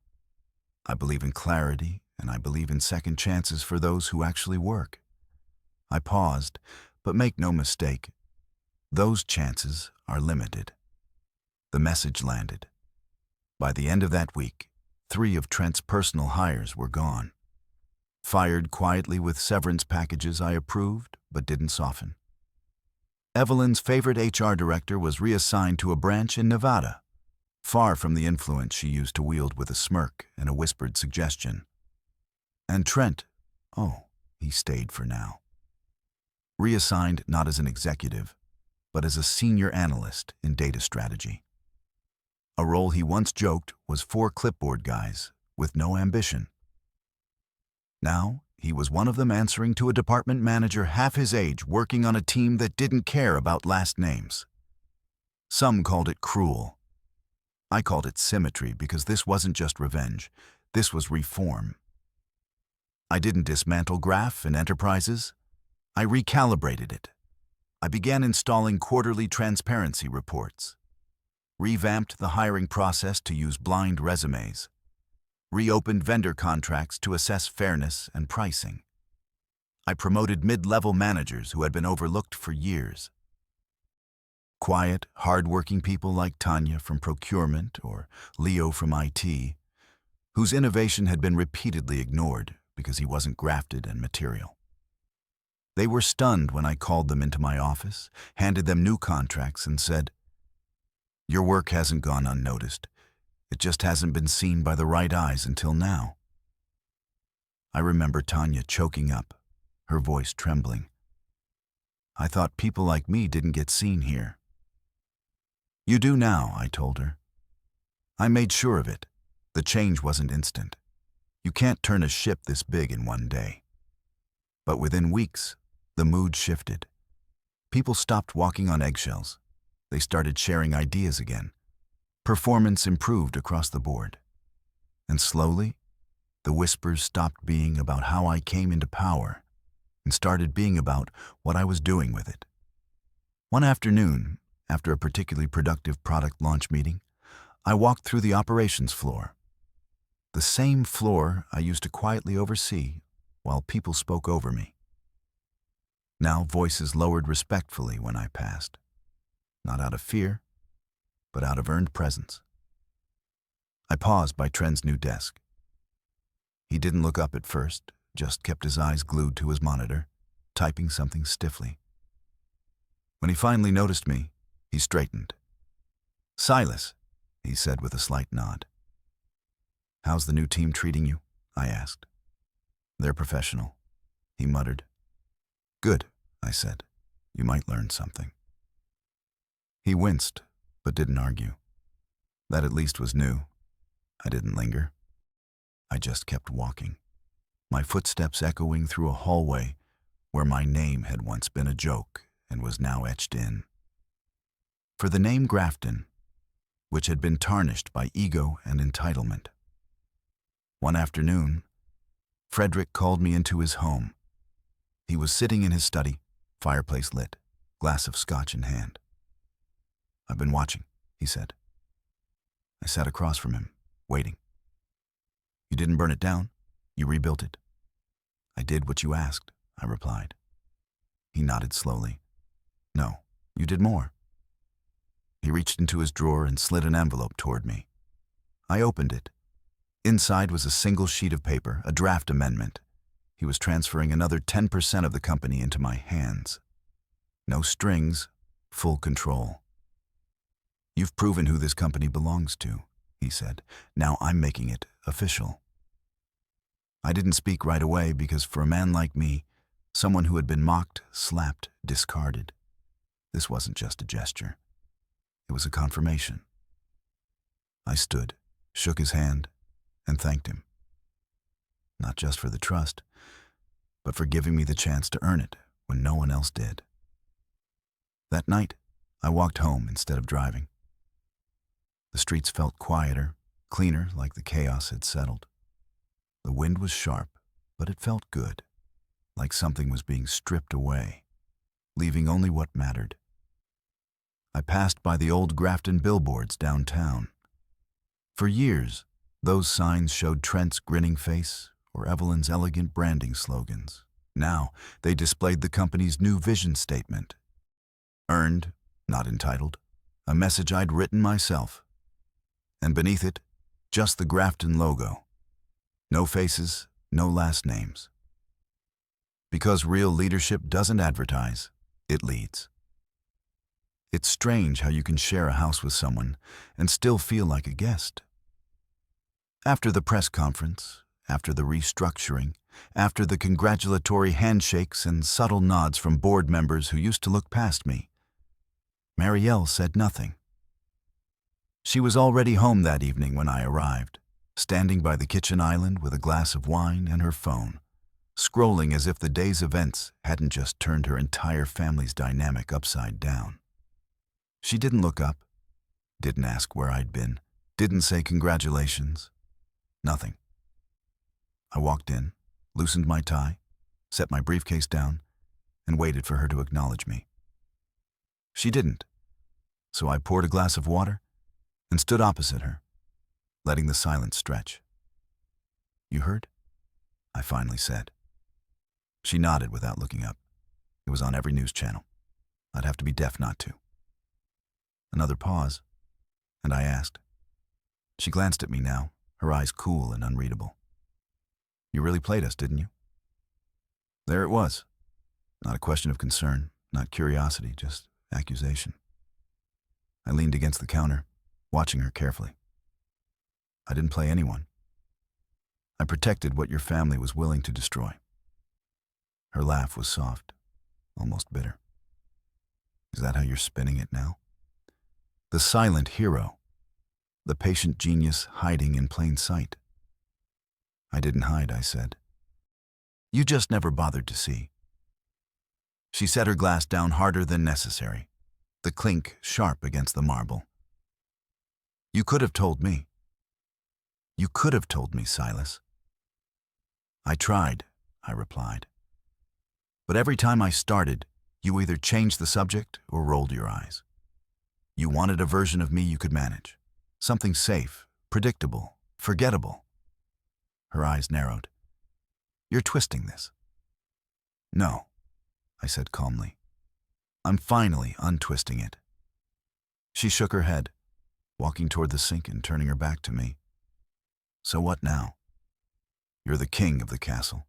I believe in clarity, and I believe in second chances for those who actually work. I paused, but make no mistake, those chances are limited. The message landed. By the end of that week, 3 of Trent's personal hires were gone. Fired quietly with severance packages I approved but didn't soften. Evelyn's favorite HR director was reassigned to a branch in Nevada, far from the influence she used to wield with a smirk and a whispered suggestion. And Trent, he stayed for now. Reassigned not as an executive, but as a senior analyst in data strategy. A role he once joked was 4 clipboard guys with no ambition. Now, he was one of them, answering to a department manager half his age, working on a team that didn't care about last names. Some called it cruel. I called it symmetry, because this wasn't just revenge, this was reform. I didn't dismantle Graph and Enterprises. I recalibrated it. I began installing quarterly transparency reports, revamped the hiring process to use blind resumes, reopened vendor contracts to assess fairness and pricing. I promoted mid-level managers who had been overlooked for years. Quiet, hard-working people like Tanya from procurement or Leo from IT, whose innovation had been repeatedly ignored because he wasn't grafted and material. They were stunned when I called them into my office, handed them new contracts, and said, "Your work hasn't gone unnoticed. It just hasn't been seen by the right eyes until now." I remember Tanya choking up, her voice trembling. "I thought people like me didn't get seen here." "You do now," I told her. I made sure of it. The change wasn't instant. You can't turn a ship this big in one day. But within weeks, the mood shifted. People stopped walking on eggshells. They started sharing ideas again. Performance improved across the board. And slowly, the whispers stopped being about how I came into power and started being about what I was doing with it. One afternoon, after a particularly productive product launch meeting, I walked through the operations floor. The same floor I used to quietly oversee while people spoke over me. Now voices lowered respectfully when I passed, not out of fear, but out of earned presence. I paused by Trent's new desk. He didn't look up at first, just kept his eyes glued to his monitor, typing something stiffly. When he finally noticed me, he straightened. "Silas," he said with a slight nod. "How's the new team treating you?" I asked. "They're professional," he muttered. "Good," I said. "You might learn something." He winced, but didn't argue. That at least was new. I didn't linger. I just kept walking, my footsteps echoing through a hallway where my name had once been a joke and was now etched in. For the name Grafton, which had been tarnished by ego and entitlement. One afternoon, Frederick called me into his home. He was sitting in his study, fireplace lit, glass of scotch in hand. "I've been watching," he said. I sat across from him, waiting. "You didn't burn it down? You rebuilt it?" "I did what you asked," I replied. He nodded slowly. "No, you did more." He reached into his drawer and slid an envelope toward me. I opened it. Inside was a single sheet of paper, a draft amendment. He was transferring another 10% of the company into my hands. No strings, full control. "You've proven who this company belongs to," he said. "Now I'm making it official." I didn't speak right away because for a man like me, someone who had been mocked, slapped, discarded, this wasn't just a gesture. It was a confirmation. I stood, shook his hand, and thanked him. Not just for the trust, but for giving me the chance to earn it when no one else did. That night, I walked home instead of driving. The streets felt quieter, cleaner, like the chaos had settled. The wind was sharp, but it felt good, like something was being stripped away, leaving only what mattered. I passed by the old Grafton billboards downtown. For years, those signs showed Trent's grinning face or Evelyn's elegant branding slogans. Now, they displayed the company's new vision statement. Earned, not entitled, a message I'd written myself. And beneath it, just the Grafton logo. No faces, no last names. Because real leadership doesn't advertise, it leads. It's strange how you can share a house with someone and still feel like a guest. After the press conference, after the restructuring, after the congratulatory handshakes and subtle nods from board members who used to look past me, Marielle said nothing. She was already home that evening when I arrived, standing by the kitchen island with a glass of wine and her phone, scrolling as if the day's events hadn't just turned her entire family's dynamic upside down. She didn't look up, didn't ask where I'd been, didn't say congratulations. Nothing. I walked in, loosened my tie, set my briefcase down, and waited for her to acknowledge me. She didn't, so I poured a glass of water and stood opposite her, letting the silence stretch. "You heard?" I finally said. She nodded without looking up. It was on every news channel. I'd have to be deaf not to. Another pause, and I asked. She glanced at me now, her eyes cool and unreadable. "You really played us, didn't you?" There it was. Not a question of concern, not curiosity, just accusation. I leaned against the counter, watching her carefully. "I didn't play anyone. I protected what your family was willing to destroy." Her laugh was soft, almost bitter. "Is that how you're spinning it now? The silent hero, the patient genius hiding in plain sight." "I didn't hide," I said. "You just never bothered to see." She set her glass down harder than necessary, the clink sharp against the marble. "You could have told me. You could have told me, Silas." "I tried," I replied. "But every time I started, you either changed the subject or rolled your eyes. You wanted a version of me you could manage. Something safe, predictable, forgettable." Her eyes narrowed. "You're twisting this." "No," I said calmly. "I'm finally untwisting it." She shook her head, walking toward the sink and turning her back to me. "So what now? You're the king of the castle."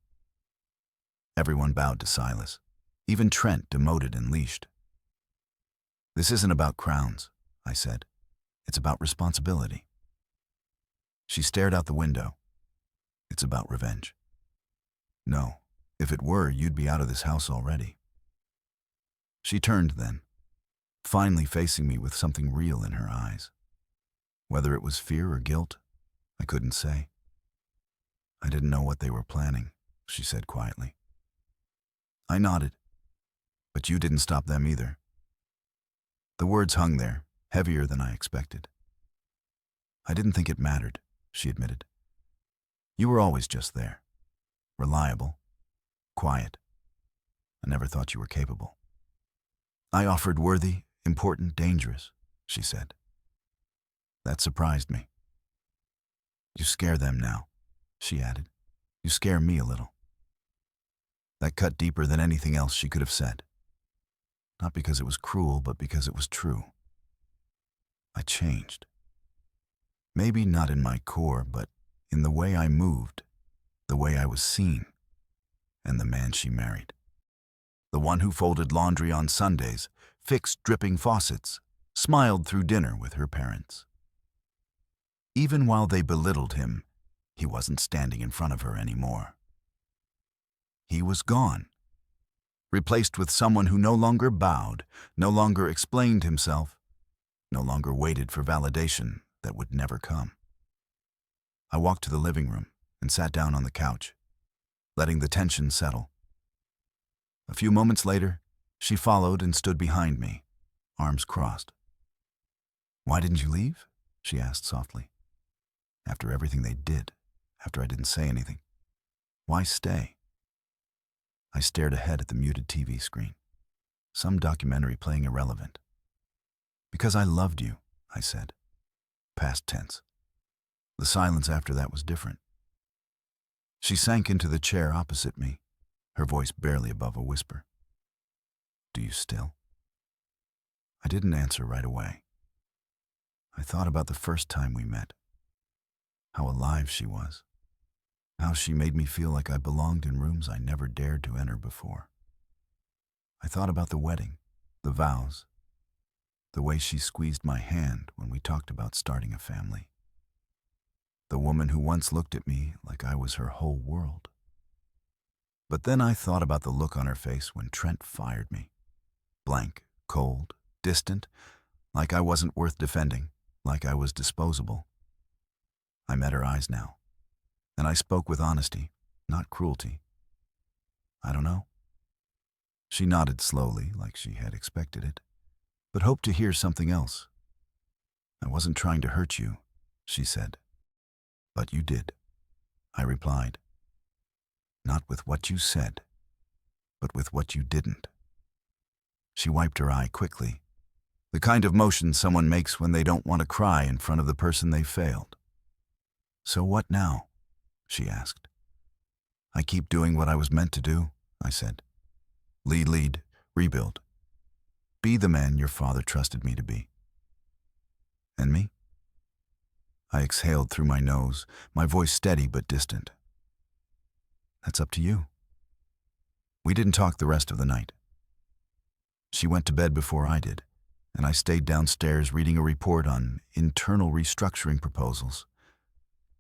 Everyone bowed to Silas, even Trent demoted and leashed. "This isn't about crowns," I said. "It's about responsibility." She stared out the window. "It's about revenge." "No, if it were, you'd be out of this house already." She turned then, finally facing me with something real in her eyes. Whether it was fear or guilt, I couldn't say. "I didn't know what they were planning," she said quietly. I nodded. "But you didn't stop them either." The words hung there, heavier than I expected. "I didn't think it mattered," she admitted. "You were always just there. Reliable. Quiet. I never thought you were capable." I offered worthy, important, dangerous, she said. That surprised me. You scare them now, she added. You scare me a little. That cut deeper than anything else she could have said. Not because it was cruel, but because it was true. I changed. Maybe not in my core, but in the way I moved, the way I was seen, and the man she married. The one who folded laundry on Sundays, fixed dripping faucets, smiled through dinner with her parents. Even while they belittled him, he wasn't standing in front of her anymore. He was gone, replaced with someone who no longer bowed, no longer explained himself, no longer waited for validation that would never come. I walked to the living room and sat down on the couch, letting the tension settle. A few moments later, she followed and stood behind me, arms crossed. "Why didn't you leave?" she asked softly. "After everything they did, after I didn't say anything. Why stay?" I stared ahead at the muted TV screen, some documentary playing irrelevant. "Because I loved you," I said, past tense. The silence after that was different. She sank into the chair opposite me, her voice barely above a whisper. "Do you still?" I didn't answer right away. I thought about the first time we met, how alive she was, how she made me feel like I belonged in rooms I never dared to enter before. I thought about the wedding, the vows, the way she squeezed my hand when we talked about starting a family. The woman who once looked at me like I was her whole world. But then I thought about the look on her face when Trent fired me. Blank, cold, distant, like I wasn't worth defending, like I was disposable. I met her eyes now, and I spoke with honesty, not cruelty. "I don't know." She nodded slowly, like she had expected it, but hoped to hear something else. "I wasn't trying to hurt you," she said. "But you did," I replied. "Not with what you said, but with what you didn't." She wiped her eye quickly, the kind of motion someone makes when they don't want to cry in front of the person they failed. "So what now?" she asked. "I keep doing what I was meant to do," I said. Lead, rebuild. Be the man your father trusted me to be." "And me?" I exhaled through my nose, my voice steady but distant. "That's up to you." We didn't talk the rest of the night. She went to bed before I did, and I stayed downstairs reading a report on internal restructuring proposals.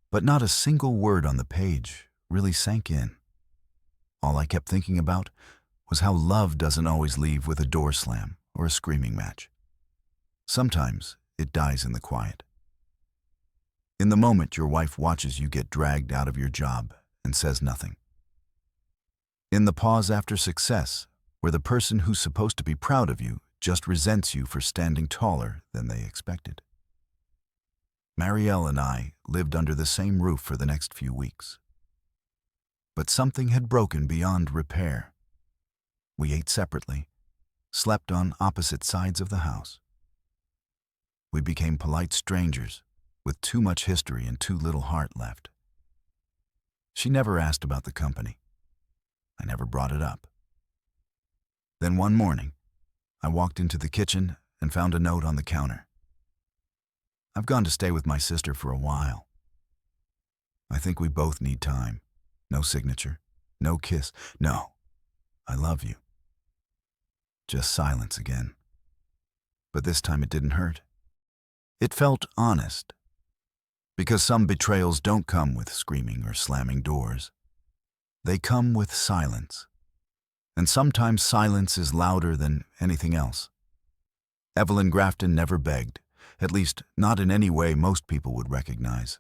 But not a single word on the page really sank in. All I kept thinking about was how love doesn't always leave with a door slam or a screaming match. Sometimes it dies in the quiet. In the moment your wife watches you get dragged out of your job and says nothing. In the pause after success, where the person who's supposed to be proud of you just resents you for standing taller than they expected. Marielle and I lived under the same roof for the next few weeks. But something had broken beyond repair. We ate separately, slept on opposite sides of the house. We became polite strangers, with too much history and too little heart left. She never asked about the company. I never brought it up. Then one morning, I walked into the kitchen and found a note on the counter. "I've gone to stay with my sister for a while. I think we both need time. No signature, no kiss. No, I love you." Just silence again. But this time it didn't hurt. It felt honest. Because some betrayals don't come with screaming or slamming doors. They come with silence. And sometimes silence is louder than anything else. Evelyn Grafton never begged, at least not in any way most people would recognize.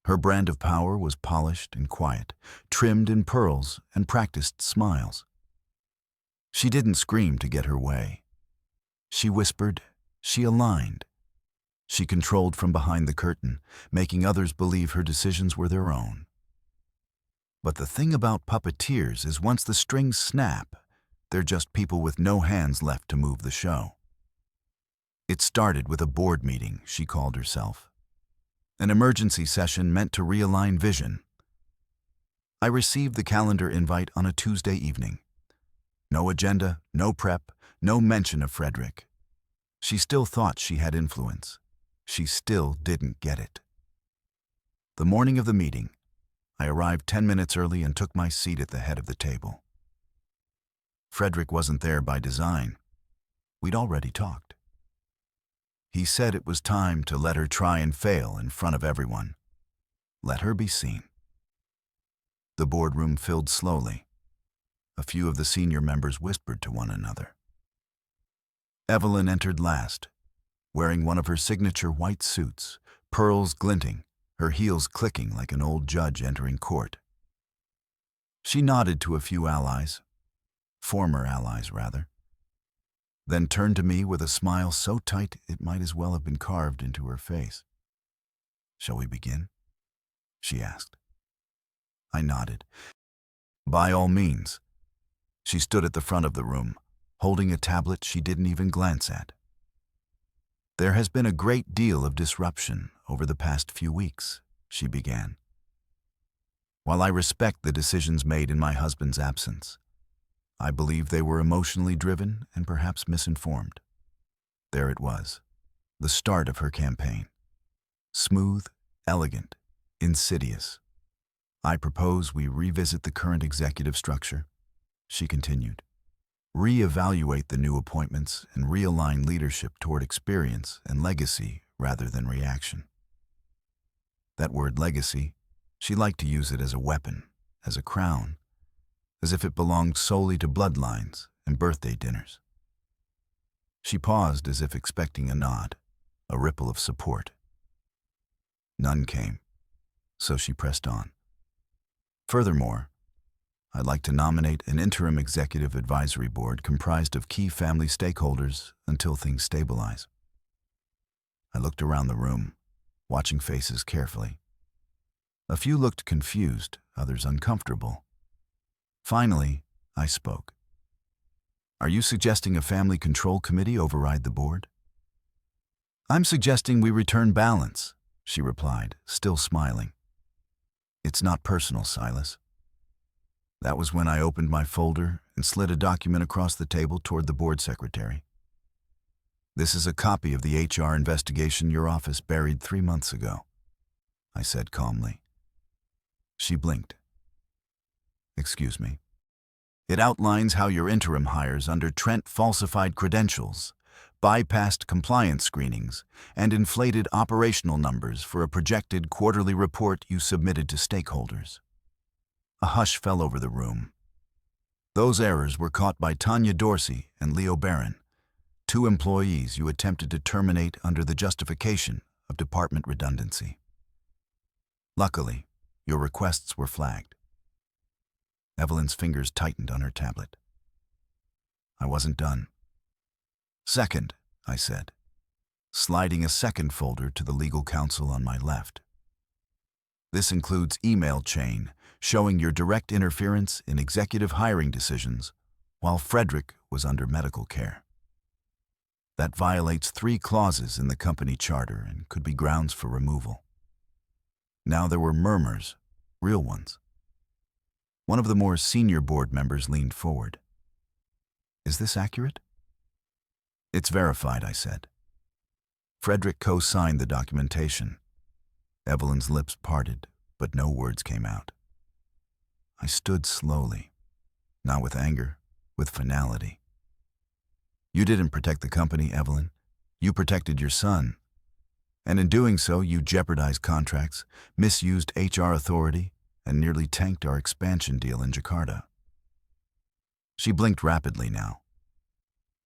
Her brand of power was polished and quiet, trimmed in pearls and practiced smiles. She didn't scream to get her way. She whispered, she aligned. She controlled from behind the curtain, making others believe her decisions were their own. But the thing about puppeteers is once the strings snap, they're just people with no hands left to move the show. It started with a board meeting, she called herself. An emergency session meant to realign vision. I received the calendar invite on a Tuesday evening. No agenda, no prep, no mention of Frederick. She still thought she had influence. She still didn't get it. The morning of the meeting, I arrived 10 minutes early and took my seat at the head of the table. Frederick wasn't there by design. We'd already talked. He said it was time to let her try and fail in front of everyone. Let her be seen. The boardroom filled slowly. A few of the senior members whispered to one another. Evelyn entered last, wearing one of her signature white suits, pearls glinting, her heels clicking like an old judge entering court. She nodded to a few allies, former allies rather, then turned to me with a smile so tight it might as well have been carved into her face. "Shall we begin?" she asked. I nodded. By all means. She stood at the front of the room, holding a tablet she didn't even glance at. "There has been a great deal of disruption over the past few weeks," she began. "While I respect the decisions made in my husband's absence, I believe they were emotionally driven and perhaps misinformed." There it was, the start of her campaign. Smooth, elegant, insidious. "I propose we revisit the current executive structure," she continued. "Re-evaluate the new appointments and realign leadership toward experience and legacy rather than reaction." That word legacy, she liked to use it as a weapon, as a crown, as if it belonged solely to bloodlines and birthday dinners. She paused as if expecting a nod, a ripple of support. None came, so she pressed on. "Furthermore, I'd like to nominate an interim executive advisory board comprised of key family stakeholders until things stabilize." I looked around the room, watching faces carefully. A few looked confused, others uncomfortable. Finally, I spoke. "Are you suggesting a family control committee override the board?" "I'm suggesting we return balance," she replied, still smiling. "It's not personal, Silas." That was when I opened my folder and slid a document across the table toward the board secretary. "This is a copy of the HR investigation your office buried 3 months ago," I said calmly. She blinked. "Excuse me. It outlines how your interim hires under Trent falsified credentials, bypassed compliance screenings, and inflated operational numbers for a projected quarterly report you submitted to stakeholders." A hush fell over the room. "Those errors were caught by Tanya Dorsey and Leo Barron, 2 employees you attempted to terminate under the justification of department redundancy. Luckily, your requests were flagged." Evelyn's fingers tightened on her tablet. I wasn't done. "Second," I said, sliding a second folder to the legal counsel on my left. "This includes email chain showing your direct interference in executive hiring decisions while Frederick was under medical care. That violates 3 clauses in the company charter and could be grounds for removal." Now there were murmurs, real ones. One of the more senior board members leaned forward. "Is this accurate?" "It's verified," I said. Frederick co-signed the documentation. Evelyn's lips parted, but no words came out. I stood slowly, not with anger, with finality. "You didn't protect the company, Evelyn. You protected your son. And in doing so, you jeopardized contracts, misused HR authority, and nearly tanked our expansion deal in Jakarta." She blinked rapidly now.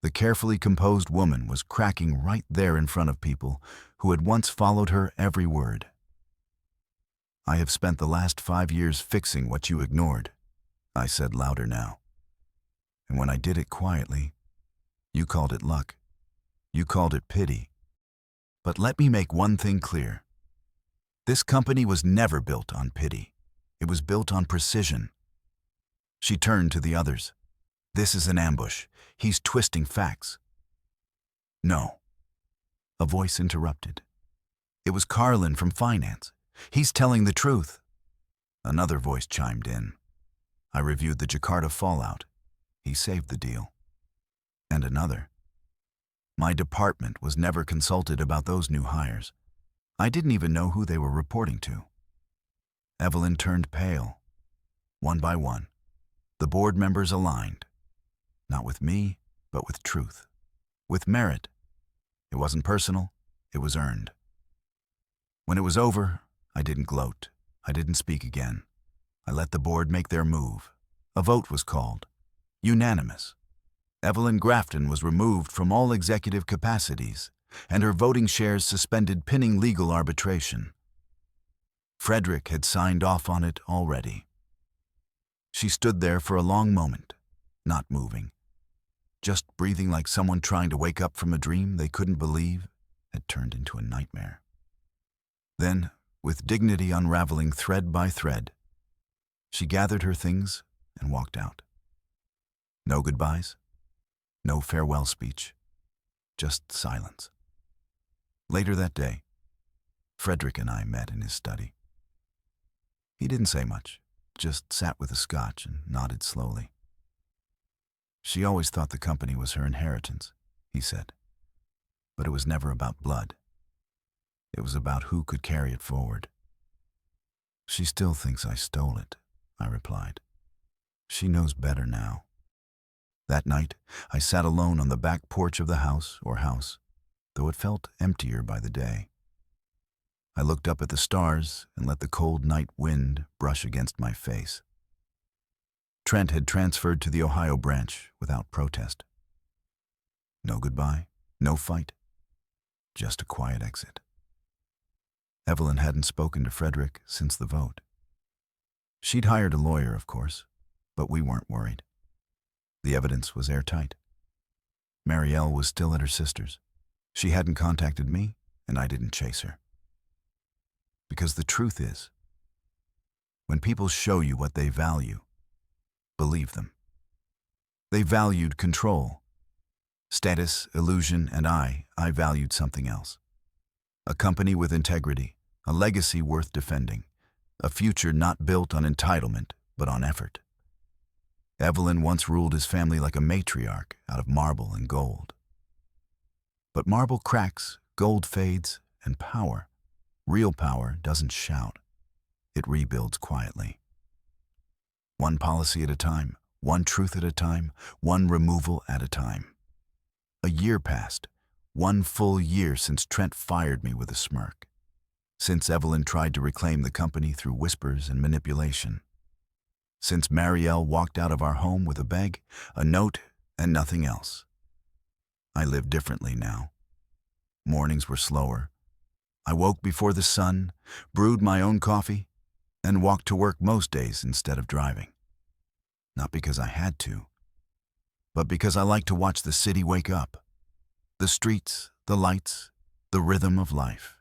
The carefully composed woman was cracking right there in front of people who had once followed her every word. "I have spent the last 5 years fixing what you ignored," I said louder now. "And when I did it quietly, you called it luck. You called it pity. But let me make one thing clear. This company was never built on pity. It was built on precision." She turned to the others. This is an ambush. He's twisting facts. No. A voice interrupted. It was Carlin from finance. He's telling the truth. Another voice chimed in. I reviewed the Jakarta fallout. He saved the deal. And another. My department was never consulted about those new hires. I didn't even know who they were reporting to. Evelyn turned pale. One by one, the board members aligned. Not with me, but with truth. With merit. It wasn't personal, it was earned. When it was over, I didn't gloat. I didn't speak again. I let the board make their move. A vote was called. Unanimous. Evelyn Grafton was removed from all executive capacities, and her voting shares suspended pending legal arbitration. Frederick had signed off on it already. She stood there for a long moment, not moving, just breathing like someone trying to wake up from a dream they couldn't believe had turned into a nightmare. Then, with dignity unraveling thread by thread, she gathered her things and walked out. No goodbyes, no farewell speech, just silence. Later that day, Frederick and I met in his study. He didn't say much, just sat with a scotch and nodded slowly. She always thought the company was her inheritance, he said, but it was never about blood. It was about who could carry it forward. She still thinks I stole it, I replied. She knows better now. That night, I sat alone on the back porch of the house, though it felt emptier by the day. I looked up at the stars and let the cold night wind brush against my face. Trent had transferred to the Ohio branch without protest. No goodbye, no fight, just a quiet exit. Evelyn hadn't spoken to Frederick since the vote. She'd hired a lawyer, of course, but we weren't worried. The evidence was airtight. Marielle was still at her sister's. She hadn't contacted me, and I didn't chase her. Because the truth is, when people show you what they value, believe them. They valued control, status, illusion, and I valued something else. A company with integrity, a legacy worth defending, a future not built on entitlement, but on effort. Evelyn once ruled his family like a matriarch out of marble and gold. But marble cracks, gold fades, and power, real power, doesn't shout. It rebuilds quietly. One policy at a time, one truth at a time, one removal at a time. A year passed, 1 full year since Trent fired me with a smirk. Since Evelyn tried to reclaim the company through whispers and manipulation. Since Marielle walked out of our home with a bag, a note, and nothing else. I live differently now. Mornings were slower. I woke before the sun, brewed my own coffee, and walked to work most days instead of driving. Not because I had to, but because I like to watch the city wake up. The streets, the lights, the rhythm of life.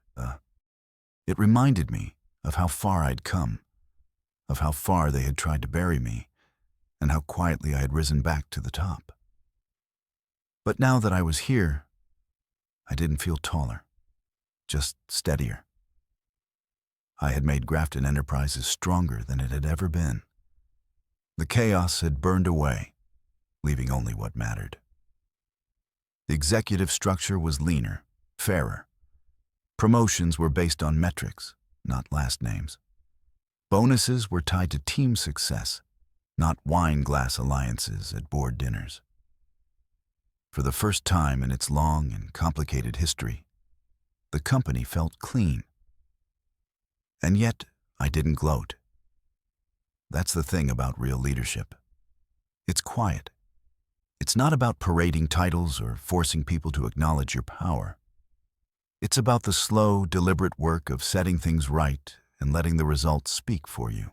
It reminded me of how far I'd come, of how far they had tried to bury me, and how quietly I had risen back to the top. But now that I was here, I didn't feel taller, just steadier. I had made Grafton Enterprises stronger than it had ever been. The chaos had burned away, leaving only what mattered. The executive structure was leaner, fairer. Promotions were based on metrics, not last names. Bonuses were tied to team success, not wine glass alliances at board dinners. For the first time in its long and complicated history, the company felt clean. And yet, I didn't gloat. That's the thing about real leadership. It's quiet. It's not about parading titles or forcing people to acknowledge your power. It's about the slow, deliberate work of setting things right and letting the results speak for you.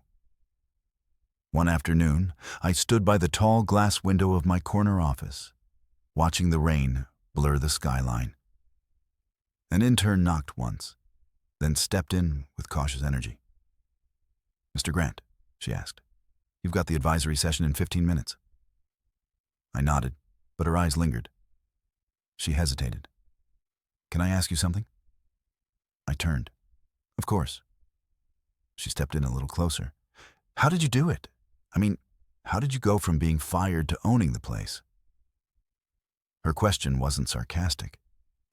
One afternoon, I stood by the tall glass window of my corner office, watching the rain blur the skyline. An intern knocked once, then stepped in with cautious energy. "Mr. Grant," she asked, "you've got the advisory session in 15 minutes. I nodded, but her eyes lingered. She hesitated. Can I ask you something? I turned. Of course. She stepped in a little closer. How did you do it? I mean, how did you go from being fired to owning the place? Her question wasn't sarcastic.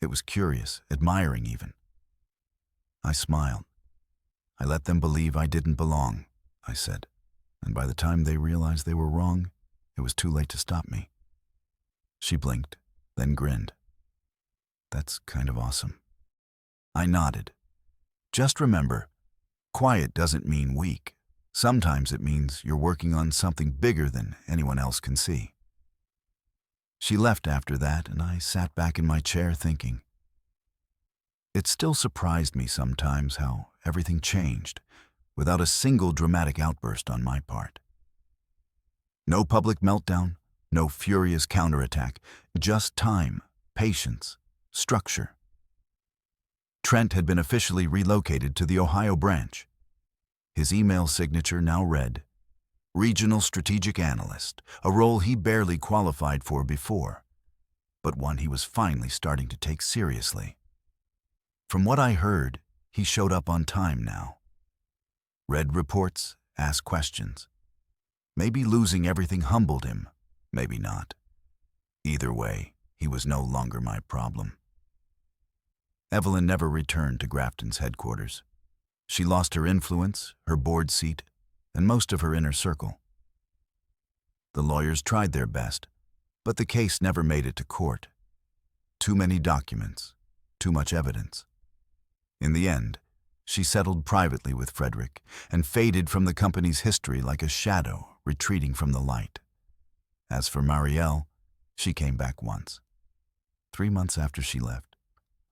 It was curious, admiring even. I smiled. I let them believe I didn't belong, I said, and by the time they realized they were wrong, it was too late to stop me. She blinked, then grinned. That's kind of awesome. I nodded. Just remember, quiet doesn't mean weak. Sometimes it means you're working on something bigger than anyone else can see. She left after that, and I sat back in my chair thinking. It still surprised me sometimes how everything changed, without a single dramatic outburst on my part. No public meltdown, no furious counterattack, just time, patience, structure. Trent had been officially relocated to the Ohio branch. His email signature now read, Regional Strategic Analyst, a role he barely qualified for before, but one he was finally starting to take seriously. From what I heard, he showed up on time now. Read reports, asked questions. Maybe losing everything humbled him, maybe not. Either way, he was no longer my problem. Evelyn never returned to Grafton's headquarters. She lost her influence, her board seat, and most of her inner circle. The lawyers tried their best, but the case never made it to court. Too many documents, too much evidence. In the end, she settled privately with Frederick and faded from the company's history like a shadow retreating from the light. As for Marielle, she came back once. 3 months after she left,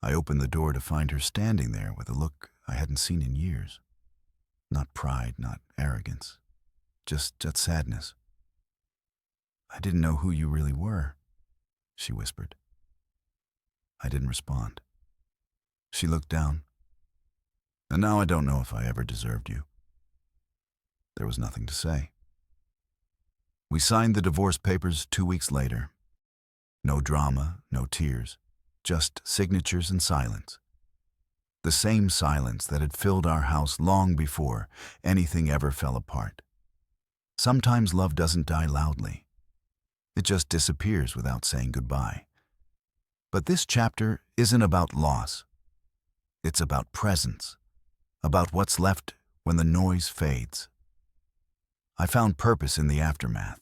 I opened the door to find her standing there with a look I hadn't seen in years. Not pride, not arrogance, just sadness. I didn't know who you really were, she whispered. I didn't respond. She looked down. And now I don't know if I ever deserved you. There was nothing to say. We signed the divorce papers 2 weeks later. No drama, no tears, just signatures and silence. The same silence that had filled our house long before anything ever fell apart. Sometimes love doesn't die loudly. It just disappears without saying goodbye. But this chapter isn't about loss. It's about presence, about what's left when the noise fades. I found purpose in the aftermath.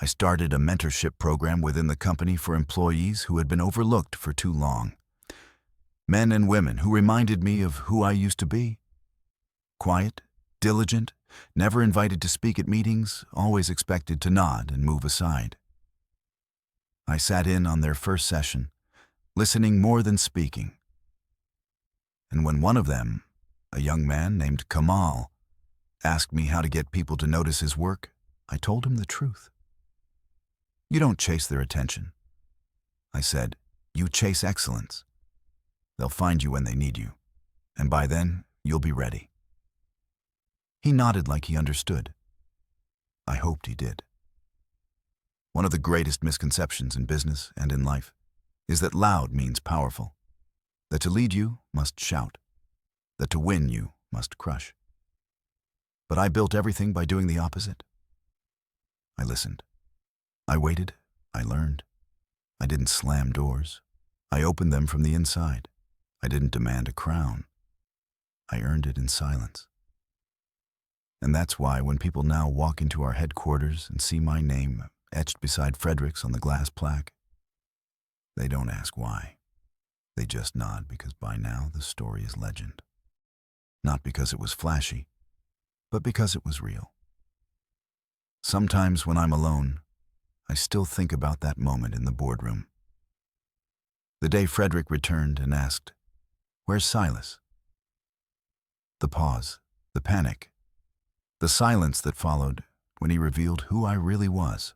I started a mentorship program within the company for employees who had been overlooked for too long. Men and women who reminded me of who I used to be. Quiet, diligent, never invited to speak at meetings, always expected to nod and move aside. I sat in on their first session, listening more than speaking. And when one of them, a young man named Kamal, asked me how to get people to notice his work, I told him the truth. You don't chase their attention. I said, you chase excellence. They'll find you when they need you, and by then, you'll be ready. He nodded like he understood. I hoped he did. One of the greatest misconceptions in business and in life is that loud means powerful, that to lead you must shout, that to win you must crush. But I built everything by doing the opposite. I listened. I waited. I learned. I didn't slam doors. I opened them from the inside. I didn't demand a crown. I earned it in silence. And that's why when people now walk into our headquarters and see my name etched beside Frederick's on the glass plaque, they don't ask why. They just nod because by now the story is legend. Not because it was flashy, but because it was real. Sometimes when I'm alone, I still think about that moment in the boardroom. The day Frederick returned and asked, "Where's Silas?" The pause, the panic, the silence that followed when he revealed who I really was.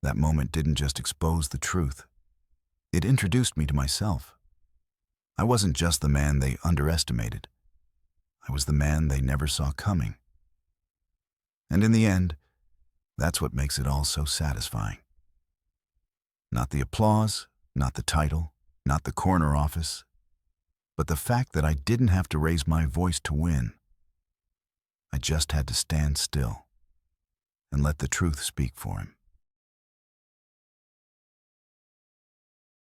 That moment didn't just expose the truth. It introduced me to myself. I wasn't just the man they underestimated. I was the man they never saw coming. And in the end, That's what makes it all so satisfying. Not the applause, not the title, not the corner office, but the fact that I didn't have to raise my voice to win. I just had to stand still and let the truth speak for him.